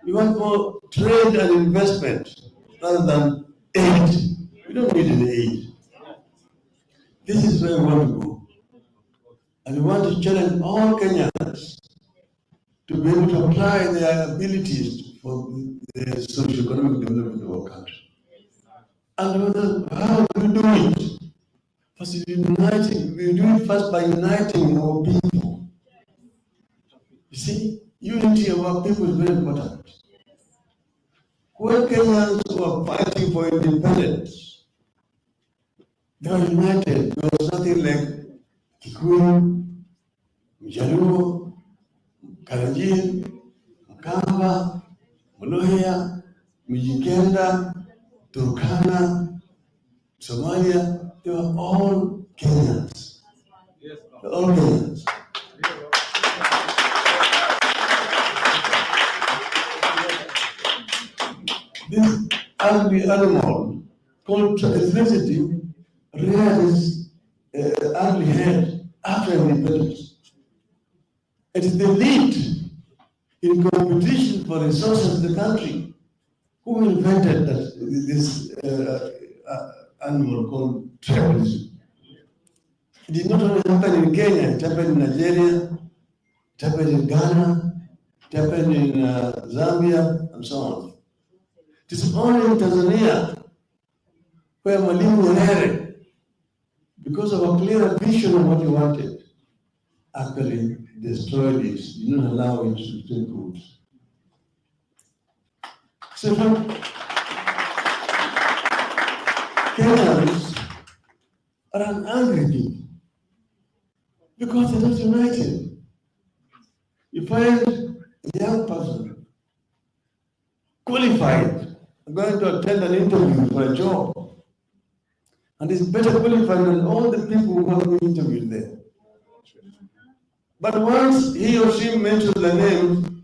[SPEAKER 6] We want more trade and investment rather than aid. We don't need any aid. This is where we want to go. And we want to challenge all Kenyans to be able to apply their abilities for the socio-economic development of our country. And how do we do it? First, we do it first by uniting our people. You see, unity of our people is very important. When Kenyans were fighting for independence, they were united. There was nothing like Kikuyu, Mjaluo, Kalenjin, Mkamba, Muluhya, Mijikenda, Turkana, Somalia. They were all Kenyans. They were all Kenyans. This ugly animal called ethnicity reared its ugly head after independence. It is the elite in competition for resources in the country who invented this animal called tribalism. It did not only happen in Kenya, it happened in Nigeria, it happened in Ghana, it happened in Zambia, and so on. It is only in Tanzania where Mwalimu Nyerere, because of a clear vision of what he wanted, actually destroyed it, did not allow it to take root. So Kenyans are an angry people because they're not united. You find a young person qualified, going to attend an interview for a job, and is better qualified than all the people who have been interviewed there. But once he or she mentions the name,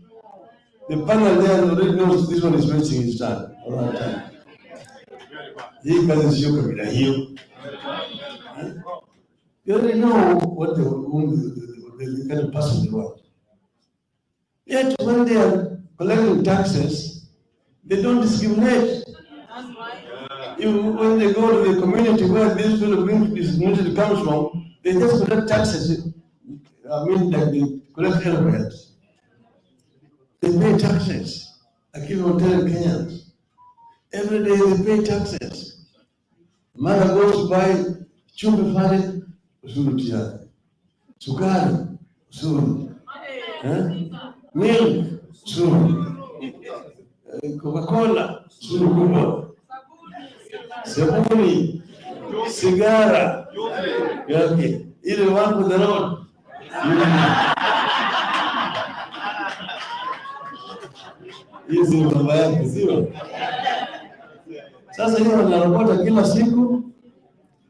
[SPEAKER 6] the panel there already knows this one is wasting his time. All right. He doesn't show Kabila here. You already know what the kind of person they want. Yet when they are collecting taxes, they don't discriminate. When they go to the community where this community comes from, they just collect taxes. I mean, like they collect everywhere. They pay taxes. I keep on telling Kenyans. Every day they pay taxes. Mother goes to buy chumvi pale, usuru tiyari. Sukari, usuru. Milk, usuru. Coca-Cola, usuru kubwa. Sabuni, sigara. Okay. Ile one with the road. Hizi ni mambo yake, sio? Sasa hiyo wanaripota kila siku,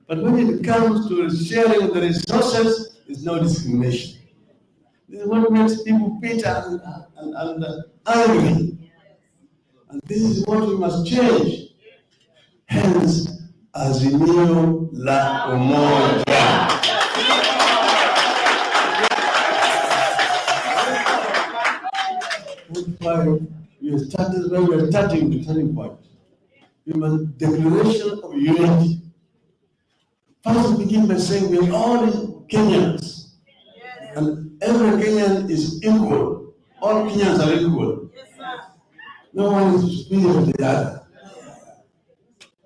[SPEAKER 6] but when it comes to sharing the resources, there's no discrimination. This is what makes people bitter and angry. And this is what we must change. Hence, Azimio la Umoja. We are starting to turning point. We must declaration of unity. First, we begin by saying we are all Kenyans, and every Kenyan is equal. All Kenyans are equal. No one is superior to the other.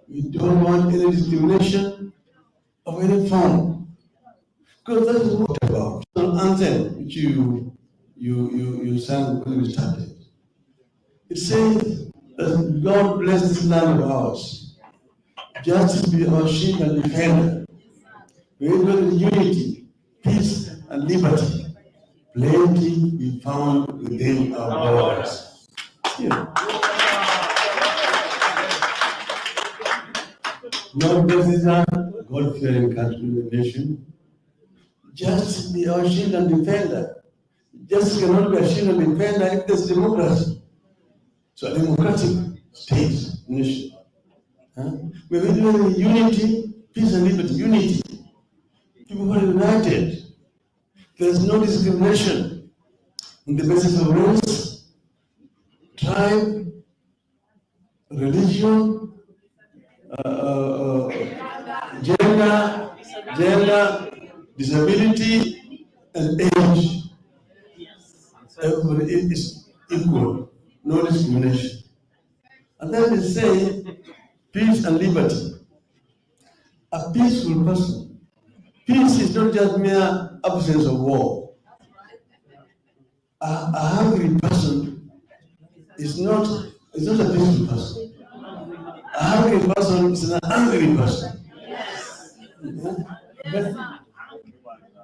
[SPEAKER 6] We don't want any discrimination of any form. Because that is what about. The anthem which you sang when we started. It says that God bless this land of ours. Justice be our shield and defender. We live in unity, peace, and liberty. Plenty be found within our borders. Yeah. God bless this land, God-fearing country and nation. Justice be our shield and defender. Justice cannot be a shield and defender if there's democracy. So a democratic state, nation. We live in unity, peace and liberty. Unity. People are united. There's no discrimination on the basis of race, tribe, religion, gender, disability, and age. Everybody is equal, no discrimination. And then they say peace and liberty. A peaceful person. Peace is not just mere absence of war. A hungry person is not a peaceful person. A hungry person is an angry person.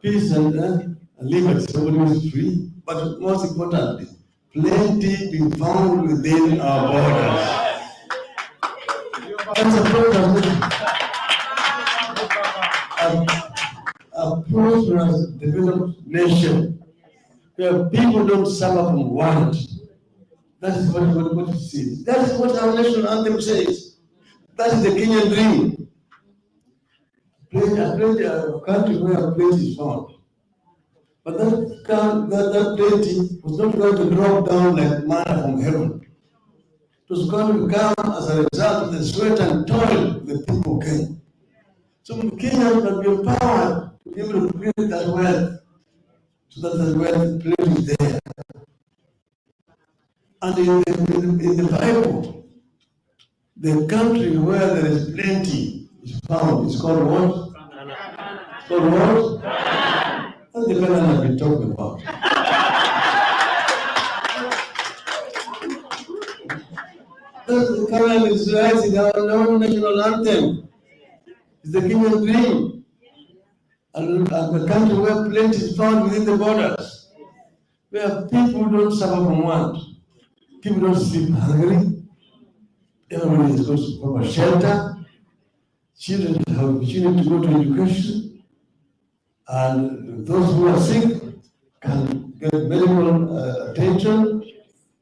[SPEAKER 6] Peace and liberty, somebody is free, but most importantly, plenty be found within our borders. That's a program. A prosperous, developed nation where people don't suffer from want. That is what it says. That is what our national anthem says. That is the Kenyan dream. A country where a place is found. But that plenty was not going to drop down like manna from heaven. It was going to come as a result of the sweat and toil the people came. So Kenyans will be empowered to be able to create that wealth, so that the wealth plenty is there. And in the Bible, the country where there is plenty is found. It's called what? It's called what? That's the Canaan I've been talking about. The Canaan is rising, our national anthem. It's the Kenyan dream. And the country where plenty is found within the borders, where people don't suffer from want, people don't sleep hungry, everybody is going to proper shelter, children have opportunity to go to education, and those who are sick can get medical attention.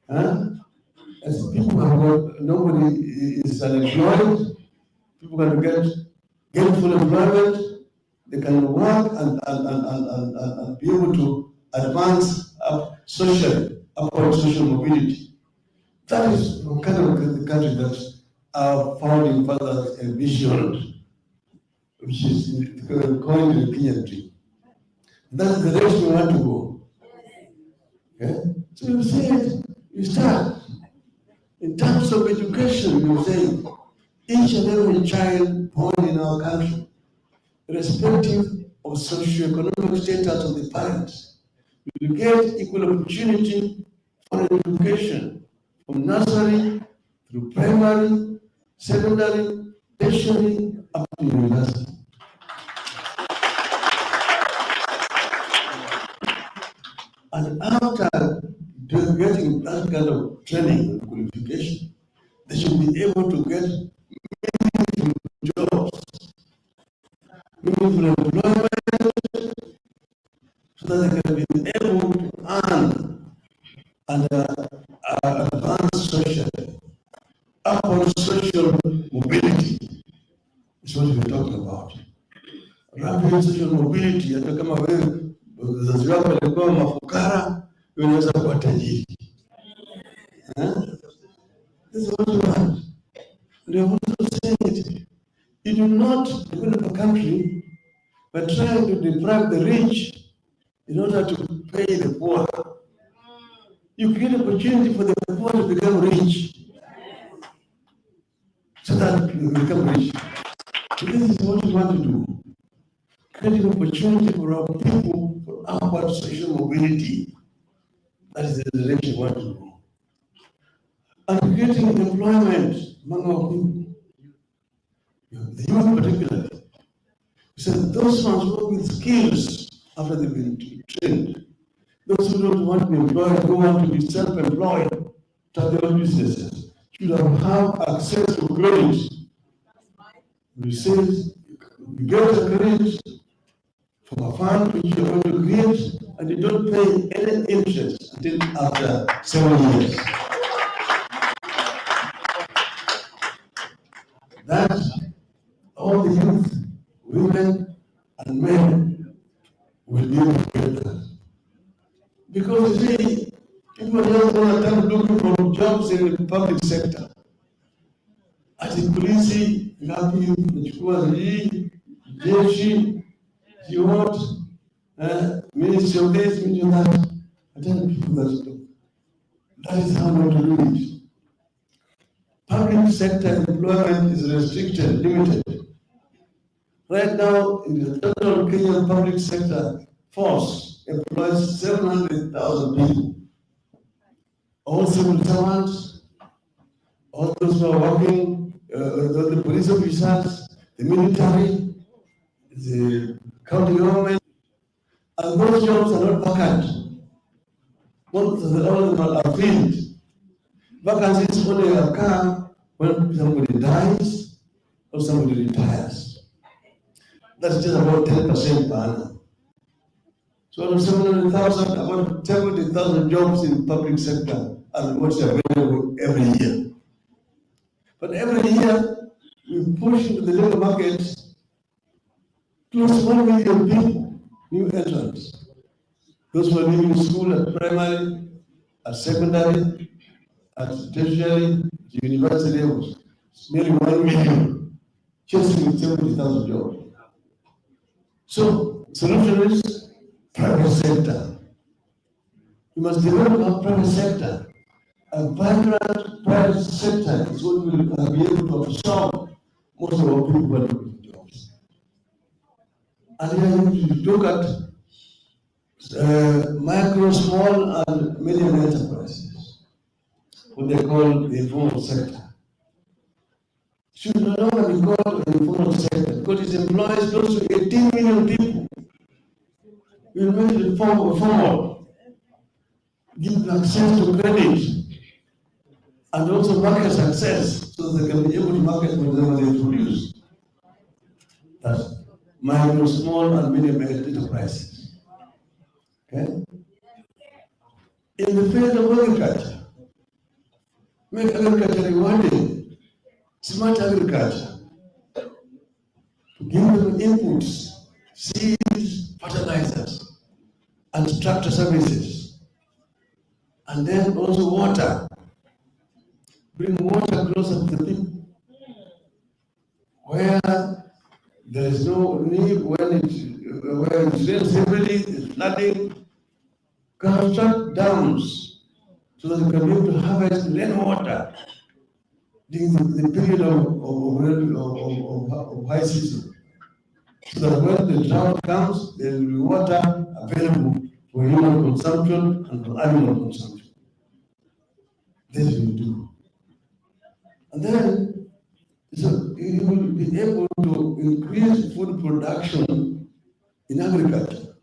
[SPEAKER 6] As people have got, nobody is unemployed, people can get gainful employment, they can work and be able to advance socially, upward social mobility. That is kind of the country that our founding fathers envisioned, which is coined the Kenyan dream. That's the direction we want to go. Okay? So you say, you start. In terms of education, you say, each and every child born in our country, irrespective of socioeconomic status of the parents, will get equal opportunity for education from nursery through primary, secondary, tertiary, up to university. And after getting that kind of training and qualification, they should be able to get meaningful jobs, meaningful employment, so that they can be able to earn and advance socially. Upon social mobility is what we're talking about. Rapid social mobility, hata kama wewe wazazi wako walikuwa mafukara, unaweza kuwa tajiri. This is what we want. We have also said, you do not develop a country by trying to deprive the rich in order to pay the poor. You create opportunity for the poor to become rich, so that you become rich. So this is what we want to do. creating opportunity for our people for upward social mobility. That is the direction we want to go. And creating employment among our people, the youth particularly. So those ones work with skills after they've been trained. Those who don't want to be employed, who want to be self-employed, start their own businesses, should have access to credit. We say, you get a credit from a fund which you're going to create, and you don't pay any interest until after 7 years. That all the youth, women, and men will be able to get that. Because you see, people just want to come looking for jobs in the public sector. At the Kisii, ngapi nachukua hii, jeshi, what, ministry of this, ministry of that. I tell people that is how we want to do it. Public sector employment is restricted, limited. Right now, in the total Kenyan public sector force employs 700,000 people. All civil servants, all those who are working, the police officers, the military, the county government, and those jobs are not vacant. Most of them are filled. Vacancies only occur when somebody dies or somebody retires. That's just about 10% per annum. So out of 700,000, about 70,000 jobs in the public sector are what's available every year. But every year, we push into the labor market close to 1 million people, new entrants. Those who are leaving school at primary, at secondary, at tertiary, university levels, nearly 1 million, chasing 70,000 jobs. So, solution is private sector. You must develop a private sector. A vibrant private sector is what will be able to absorb most of our people who are looking for jobs. And then you look at micro, small, and medium enterprises, what they call the informal sector. Should no longer be called the informal sector because it employs close to 18 million people. We make it formal, give access to credit, and also market access so they can be able to market whatever they produce. That's micro, small, and medium enterprises. Okay? In the field of agriculture, make agriculture rewarding, smart agriculture, to give them inputs, seeds, fertilizers, and tractor services, and then also water. Bring water closer to the people, where there is no need where it rains heavily, it's flooding. Construct dams so that you can be able to harvest rainwater during the period of high season. So that when the drought comes, there will be water available for human consumption and for animal consumption. This will do. And then, so you will be able to increase food production in agriculture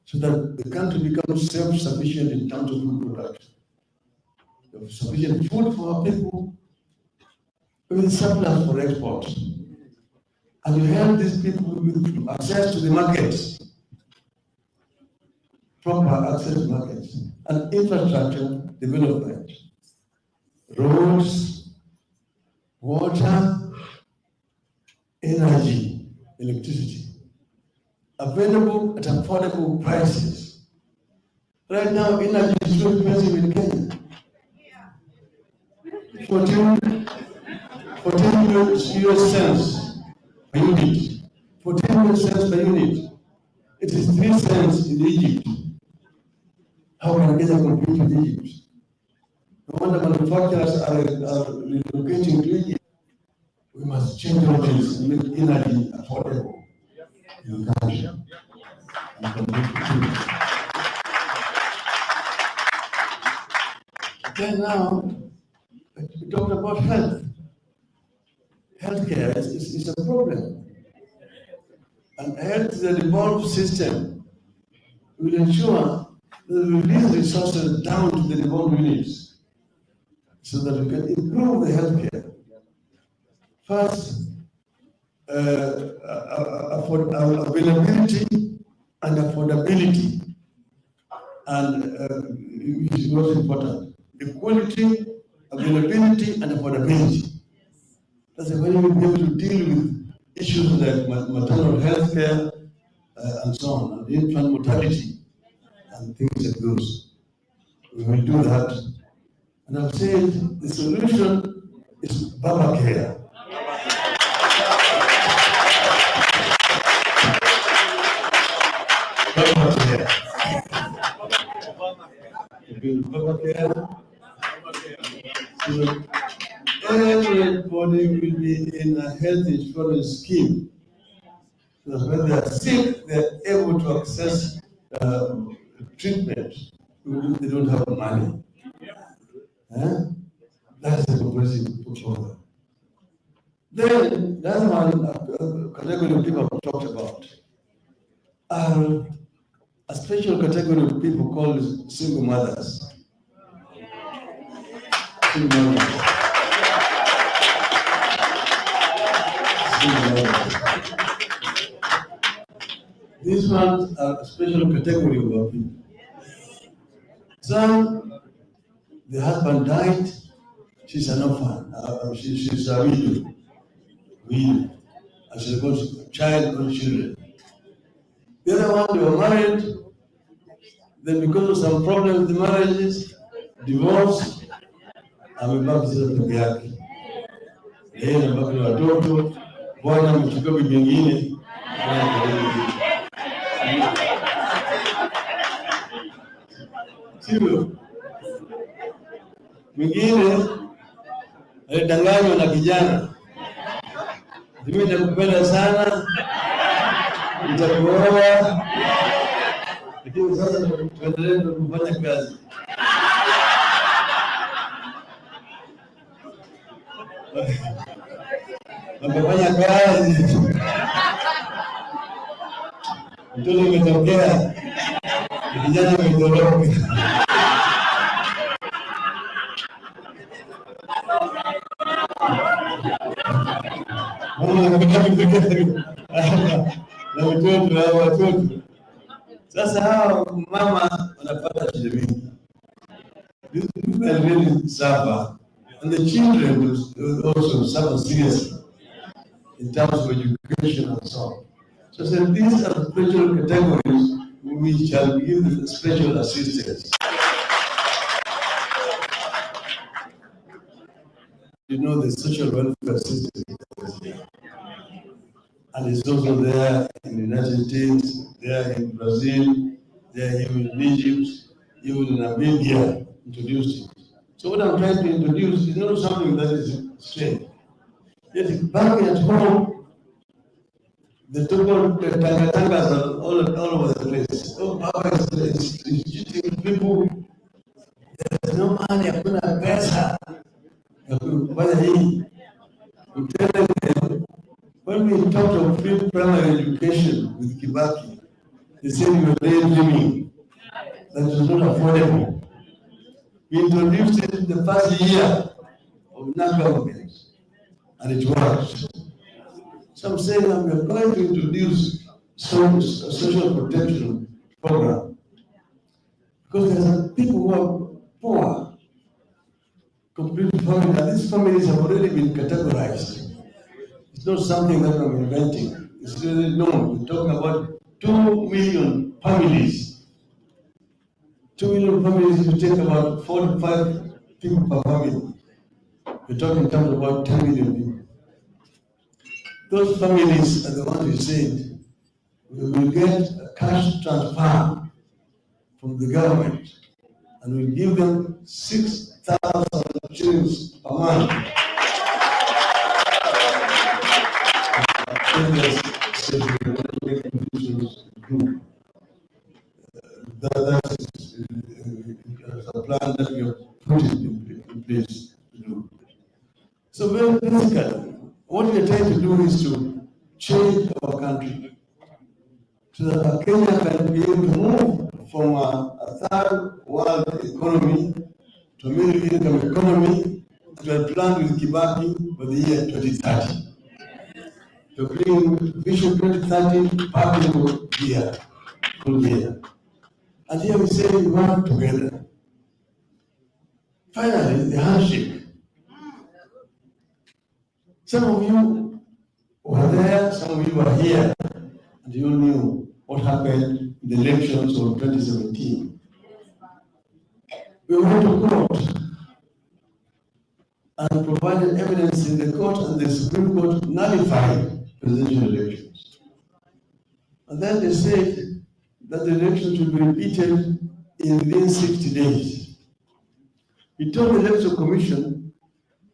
[SPEAKER 6] so that the country becomes self-sufficient in terms of food production. There is sufficient food for our people with surplus for export. And you help these people with access to the markets, proper access to markets, and infrastructure development, roads, water, energy, electricity, available at affordable prices. Right now, energy is so expensive in Kenya. 14 US cents per unit. 14 US cents per unit. It is 3 cents in Egypt. How can Kenya compete with Egypt? No wonder manufacturers are relocating to Egypt. We must change all this and make energy affordable. in the country. And completely. Then now, we talked about health. Healthcare is a problem. And health is an evolved system. We will ensure that we release resources down to the devolved units so that we can improve the healthcare. First, availability and affordability, and is most important. Equality, availability, and affordability. That's the way we'll be able to deal with issues like maternal health care and so on, and infant mortality and things like those. We will do that. And I've said the solution is Baba Care. Baba Care. Baba Care. So everybody will be in a health insurance scheme. So when they are sick, they are able to access treatment. They don't have money. That's the progressive proposal. Then, that's one category of people I've talked about. A special category of people called single mothers. Single mothers. Single mothers. These ones are a special category of people. Some, the husband died, she's an orphan, she's a widow, and she's got a child or children. The other one, they were married, then because of some problems with the marriages, divorce, amebaki sasa peke yake. Yeye anabaki na watoto, bwana amechukua bibi nyingine. Sio. Mwingine alidanganywa na kijana. Mimi nakupenda sana, nitakuoa, lakini sasa tuendelee kufanya kazi. Wakafanya kazi, mtoto umetokea, kijana umetoroka. Na watoto. Sasa hao mama wanapata shida mingi. These people really suffer, and the children will also suffer seriously in terms of education and so on. So these are special categories we shall give special assistance. You know, the social welfare system is there. And it's also there in the United States, there in Brazil, there even in Egypt, even in Namibia, introduced it. So what I'm trying to introduce is not something that is strange. Yet back at home, the total tangas are all over the place. Oh, Baba is cheating people. There's no money, hakuna pesa. I'm telling them, when we talked of free primary education with Kibaki, they said we were daydreaming. That was not affordable. We introduced it in the first year of non-government, and it worked. Some say that we are going to introduce a social protection program because there are people who are poor, complete family, and these families have already been categorized. It's not something that I'm inventing. It's really known. We're talking about 2 million families. 2 million families, you take about 4 to 5 people per family. We're talking in terms of about 10 million people. Those families are the ones we said we will get a cash transfer from the government and we'll give them 6,000 shillings per month. So very basically, what we are trying to do is to change our country so that our Kenya can be able to move from a third world economy to a middle income economy to a plan with Kibaki for the year 2030. To bring Vision 2030 back into gear, full gear. And here we say we work together. Finally, the handshake. Some of you were there, some of you were here, and you knew what happened in the elections of 2017. We went to court and provided evidence in the court, and the Supreme Court nullified presidential elections. And then they said that the elections will be repeated within 60 days. We told the Electoral Commission,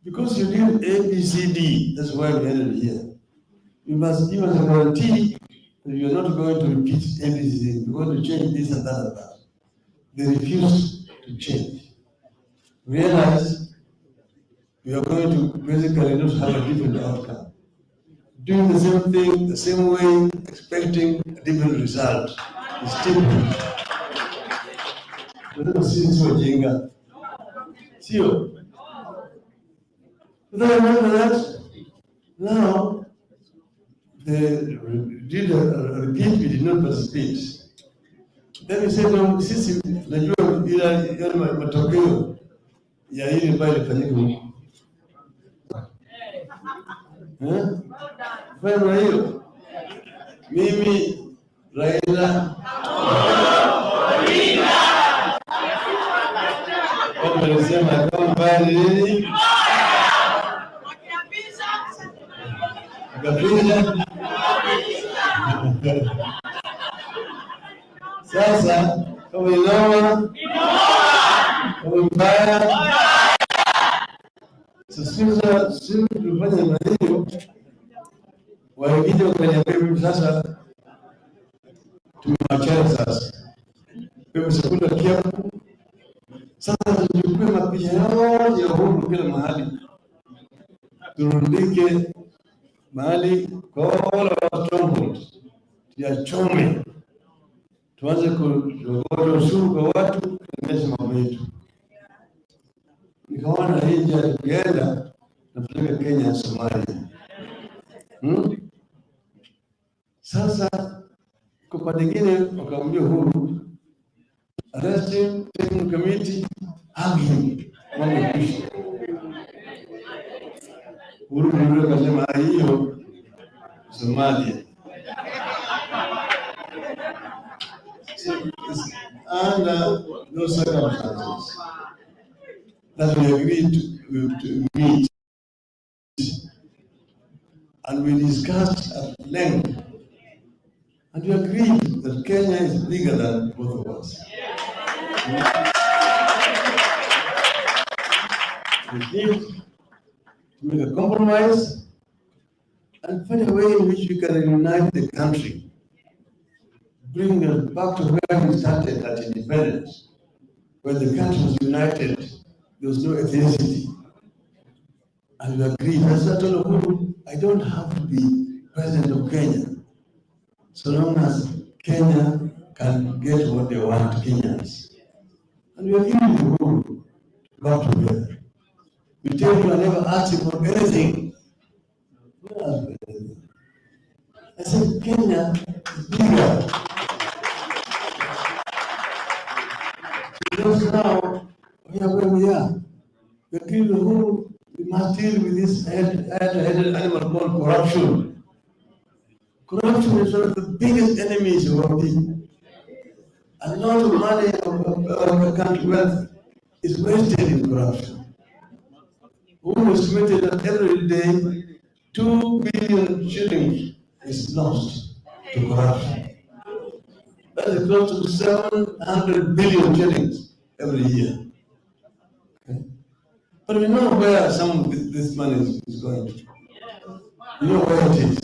[SPEAKER 6] because you did A, B, C, D, that's why we ended here. You must give us a guarantee that you are not going to repeat A, B, C, D. You're going to change this and that and that. They refused to change. Realize we are going to basically not have a different outcome. Doing the same thing, the same way, expecting a different result is stupid. We don't see this for Jenga. See you. But I remember that now they did a repeat, we did not participate. Then we said, no, sisi najua ila matokeo ya hili ambayo ilifanyika huko. Kwa hiyo mimi Raila wamesema kama mbali kabisa. Sasa kama inaona kama mbaya sasa sisi tulifanya na hiyo wengine wakaniambia sasa tumewachana sasa. Kwa sababu kiapo sasa tuchukue mapicha yote ya Uhuru kila mahali. Turundike mahali kwa wale wa stronghold. Tuachome. Tuanze kutoa ushuru kwa watu kuendesha mambo yetu. Nikaona hii njia tukienda napeleka Kenya na Somalia. Sasa kwa pande nyingine wakamwambia Uhuru, arrest him, take him to committee, hang him. Uhuru ndio akasema hiyo Somalia. So under those circumstances that we agreed to meet, and we discussed at length, and we agreed that Kenya is bigger than both of us. We need to make a compromise and find a way in which we can unite the country, bring us back to where we started at independence. When the country was united, there was no ethnicity. And we agreed, as I told Uhuru, I don't have to be president of Kenya, so long as Kenya can get what they want, Kenyans. And we agreed with Uhuru to work together. We tell you I never asked you for anything. I said, Kenya is bigger. Because now, we are where we are. We agreed with Uhuru, we must deal with this head-headed animal called corruption. Corruption is one of the biggest enemies of our people. A lot of money of our country wealth is wasted in corruption. Who estimated that every day 2 billion shillings is lost to corruption. That is close to 700 billion shillings every year. Okay. But we know where some of this money is going. We know where it is.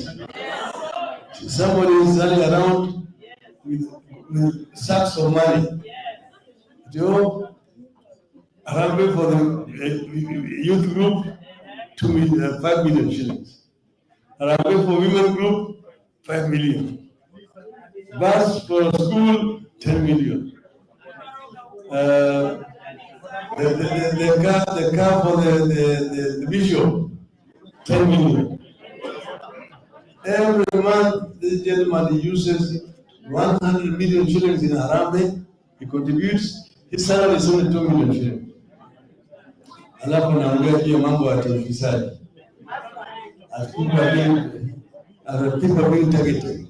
[SPEAKER 6] Somebody is running around with sacks of money. Joe, I for the youth group 5 million shillings. Harambee for women group, 5 million. Bus for school, 10 million. The car for the bishop, 10 million. Every month, this gentleman uses 100 million shillings in Harambee. He contributes. His salary is only 2 million shillings. Alafu naongea hiyo mambo ya ufisadi. As people being targeted.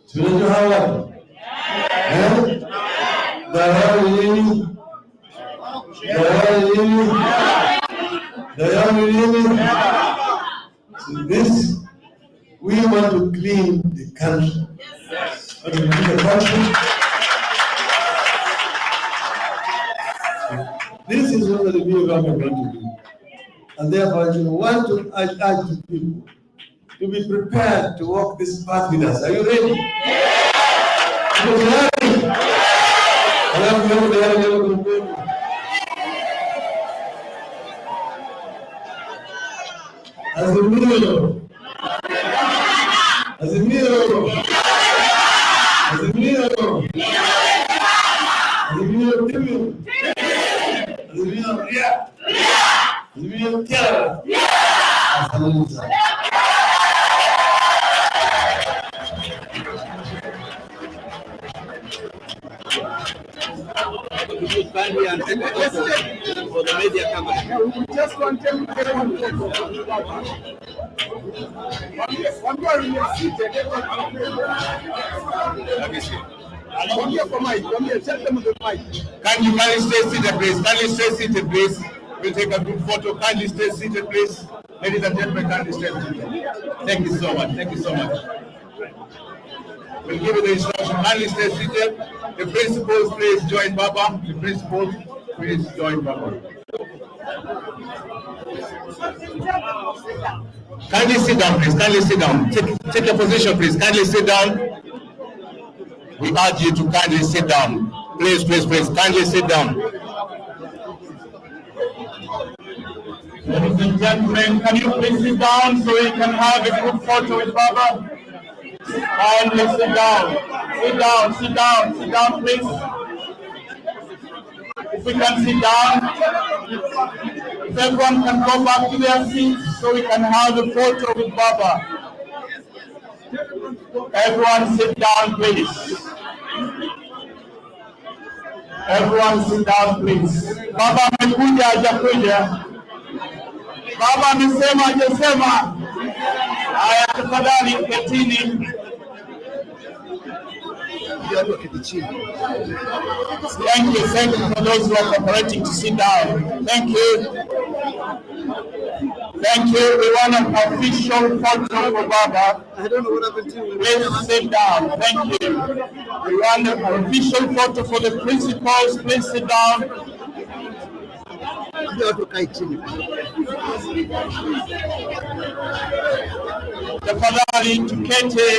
[SPEAKER 6] So you know how so this, we want to clean the country. This is what the new government want to do. And therefore, I want to urge people to be prepared to walk this path with us. Are you ready? Azimio.
[SPEAKER 7] Kindly and take a photo for the media camera.
[SPEAKER 8] We just want them to get one photo. One girl in your seat. Come here for mic. Come here. Tell them the mic.
[SPEAKER 5] Kindly stay seated, please. Kindly stay seated, please. We'll take a group photo. Kindly stay seated, please. Ladies and gentlemen, kindly stay seated. Thank you so much. Thank you so much. We'll give you the instruction. Kindly stay seated. The principals, please join Baba. The principals, please join Baba. Kindly sit down, please. Kindly sit down. Take your position, please. Kindly sit down. We urge you to kindly sit down. Please, please, please. Kindly sit down. Ladies and gentlemen, can you please sit down so we can have a group photo with Baba? Kindly sit down. Sit down, sit down, sit down, please. If we can sit down, if everyone can go back to their seats so we can have a photo with Baba. Everyone sit down, please. Everyone sit down, please. Baba amekuja hajakuja? Baba amesema hajasema? Haya, tafadhali ketini. Thank you for those who are cooperating to sit down. Thank you. Thank you. We want an official photo for Baba.
[SPEAKER 7] I don't know what happened to you.
[SPEAKER 5] Please sit down. Thank you. We want an official photo for the principals. Please sit down. Tafadhali tuketi.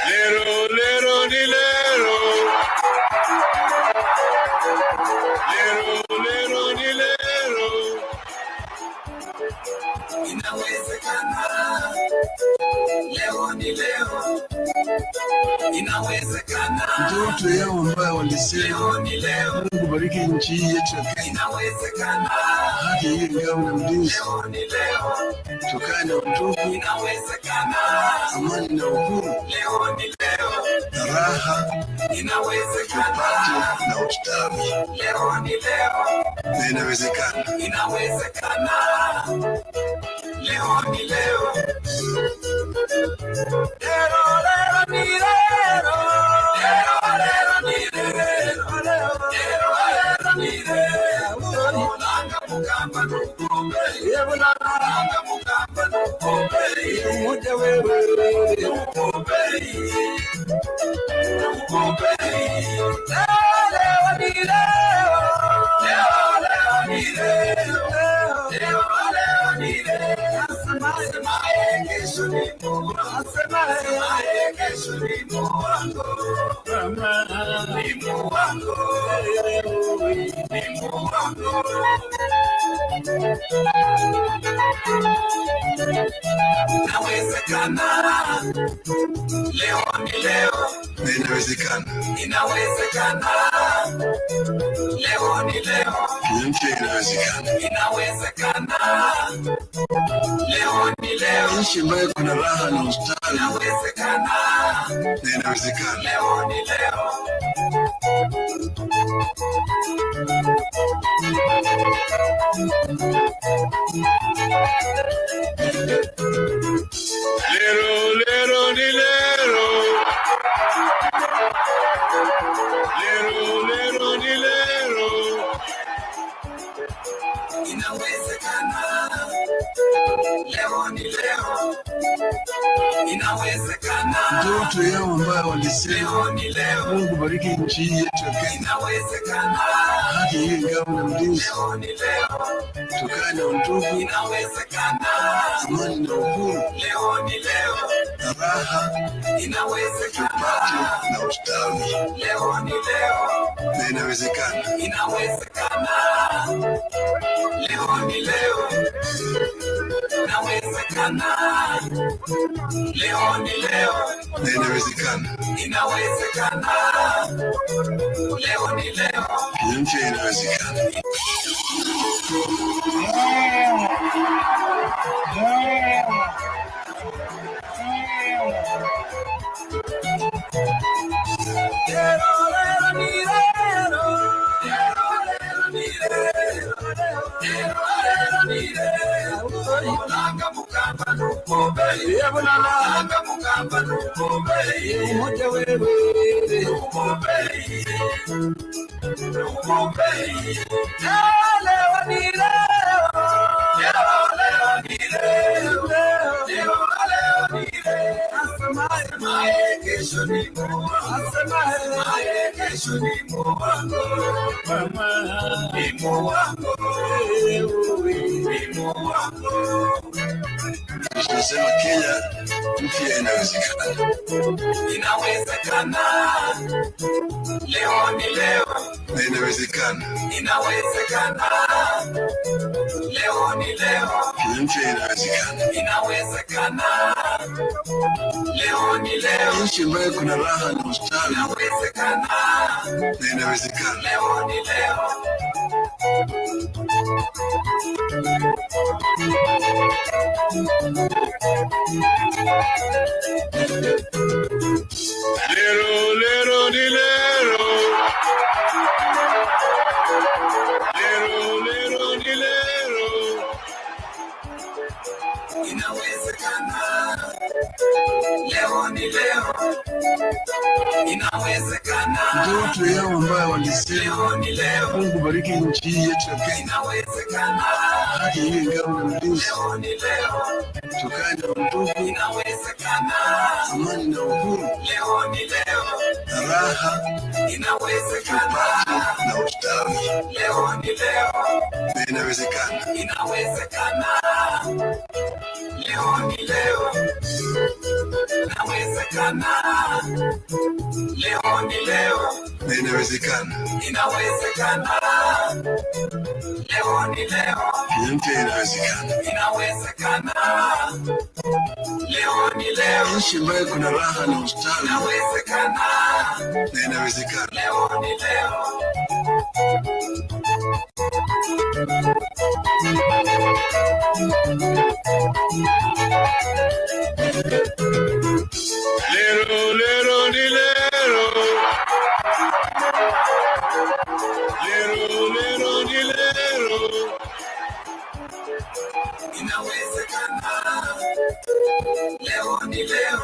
[SPEAKER 6] Lero, lero, ni lero. Lero, lero, ni lero.
[SPEAKER 9] Inawezekana. Leo ni leo. Inawezekana.
[SPEAKER 6] Ndoto yao ambayo walisema
[SPEAKER 9] Leo ni leo.
[SPEAKER 6] Mungu bariki nchi hii yetu ya Kenya.
[SPEAKER 9] Inawezekana.
[SPEAKER 6] Haki hii ngao na mlinzi.
[SPEAKER 9] Leo ni leo.
[SPEAKER 6] Tukae na utulivu.
[SPEAKER 9] Inawezekana.
[SPEAKER 6] Amani na uhuru.
[SPEAKER 9] Leo ni leo.
[SPEAKER 6] Na raha.
[SPEAKER 9] Inawezekana.
[SPEAKER 6] Na ustawi.
[SPEAKER 9] Leo ni leo.
[SPEAKER 6] Na inawezekana.
[SPEAKER 9] Inawezekana. Leo ni leo. Lero, lero, ni lero. Lero, lero, ni lero. Lero, lero, ni lero. Ulanga mukamba nukombe. Ulanga mukamba nukombe. Umoja wewe. Nukombe. Nukombe. Lero, ni lero. Lero, lero, ni lero. Lero, lero, ni lero. Asemaye kesho ni Mungu. Asemaye kesho ni Mungu wangu. Ni Mungu wangu. Ni Mungu wangu. Inawezekana. Leo ni leo.
[SPEAKER 6] Na inawezekana.
[SPEAKER 9] Inawezekana. Leo ni leo.
[SPEAKER 6] Nchi inawezekana.
[SPEAKER 9] Inawezekana. Leo ni leo.
[SPEAKER 6] Nchi ambayo kuna raha na ustawi.
[SPEAKER 9] Inawezekana.
[SPEAKER 6] Na inawezekana.
[SPEAKER 9] Leo ni leo.
[SPEAKER 6] Lero, lero, ni lero. Lero, lero, ni lero.
[SPEAKER 9] Inawezekana. Leo ni leo. Inawezekana.
[SPEAKER 6] Ndoto yao ambayo walisema
[SPEAKER 9] Leo ni leo.
[SPEAKER 6] Mungu bariki nchi hii yetu ya Kenya.
[SPEAKER 9] Inawezekana.
[SPEAKER 6] Haki hii ngao na mlinzi.
[SPEAKER 9] Leo ni leo.
[SPEAKER 6] Tukae na utulivu.
[SPEAKER 9] Inawezekana.
[SPEAKER 6] Amani na uhuru.
[SPEAKER 9] Leo ni leo.
[SPEAKER 6] Na raha.
[SPEAKER 9] Inawezekana.
[SPEAKER 6] Na ustawi.
[SPEAKER 9] Leo ni leo.
[SPEAKER 6] Na inawezekana.
[SPEAKER 9] Inawezekana. Leo ni leo. Inawezekana. Leo ni leo.
[SPEAKER 6] Na inawezekana.
[SPEAKER 9] Inawezekana. Leo ni leo.
[SPEAKER 6] Nchi inawezekana.
[SPEAKER 9] Lero, lero, ni lero. Lero, lero, ni lero. Lero, lero, ni lero. Ulanga mukamba nukombe. Ulanga mukamba nukombe. Umoja wewe. Nukombe. Nukombe. Lero, ni lero. Lero, lero, ni lero. Lero, lero, ni lero. Asemaye kesho ni Mungu. Asemaye kesho ni Mungu wangu. Ni Mungu wangu. Ni Mungu wangu.
[SPEAKER 6] Tunasema Kenya mpya inawezekana.
[SPEAKER 9] Inawezekana. Leo ni leo.
[SPEAKER 6] Na inawezekana.
[SPEAKER 9] Inawezekana. Leo ni leo.
[SPEAKER 6] Nchi inawezekana.
[SPEAKER 9] Inawezekana. Leo ni leo.
[SPEAKER 6] Nchi ambayo kuna raha na ustawi.
[SPEAKER 9] Inawezekana.
[SPEAKER 6] Na inawezekana.
[SPEAKER 9] Leo ni leo.
[SPEAKER 6] Lero, lero, ni lero. Lero, lero, ni lero.
[SPEAKER 9] Inawezekana. Leo ni leo. Inawezekana.
[SPEAKER 6] Ndoto yao ambayo walisema
[SPEAKER 9] Leo ni leo.
[SPEAKER 6] Mungu bariki nchi hii yetu ya Kenya.
[SPEAKER 9] Inawezekana.
[SPEAKER 6] Haki hii ngao na mlinzi.
[SPEAKER 9] Leo ni leo.
[SPEAKER 6] Tukae na utulivu.
[SPEAKER 9] Inawezekana.
[SPEAKER 6] Amani na uhuru.
[SPEAKER 9] Leo ni leo.
[SPEAKER 6] Na raha.
[SPEAKER 9] Inawezekana.
[SPEAKER 6] Na ustawi.
[SPEAKER 9] Leo ni leo.
[SPEAKER 6] Na inawezekana.
[SPEAKER 9] Inawezekana. Leo ni leo. inawezekana. Leo ni leo,
[SPEAKER 6] na inawezekana.
[SPEAKER 9] Inawezekana. Leo ni leo,
[SPEAKER 6] Yote inawezekana.
[SPEAKER 9] Inawezekana. Leo ni leo,
[SPEAKER 6] nchi ambayo kuna raha na ustawi.
[SPEAKER 9] Inawezekana.
[SPEAKER 6] Na inawezekana.
[SPEAKER 9] Leo ni leo.
[SPEAKER 6] Lero, lero, ni lero. Lero, lero, ni lero.
[SPEAKER 9] Inawezekana. Leo ni leo.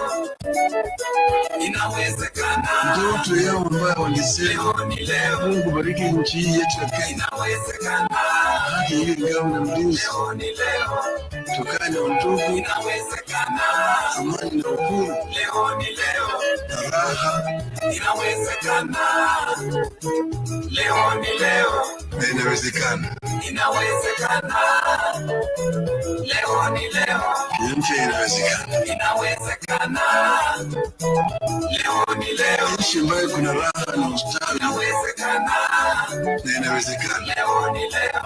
[SPEAKER 9] Inawezekana.
[SPEAKER 6] Ndoto yao ambayo walisema
[SPEAKER 9] Leo ni leo.
[SPEAKER 6] Mungu bariki nchi hii yetu ya Kenya.
[SPEAKER 9] Inawezekana.
[SPEAKER 6] Haki hiyo ngao na mlinzi.
[SPEAKER 9] Leo ni leo.
[SPEAKER 6] Tokana na undugu,
[SPEAKER 9] Inawezekana.
[SPEAKER 6] amani na uhuru.
[SPEAKER 9] Leo ni leo.
[SPEAKER 6] Na raha.
[SPEAKER 9] Inawezekana. Leo ni leo.
[SPEAKER 6] Na inawezekana.
[SPEAKER 9] Inawezekana. Leo ni leo.
[SPEAKER 6] Yote inawezekana.
[SPEAKER 9] Inawezekana. Leo ni leo.
[SPEAKER 6] Nchi ambayo kuna raha na ustawi.
[SPEAKER 9] Inawezekana.
[SPEAKER 6] Na inawezekana.
[SPEAKER 9] Leo ni leo.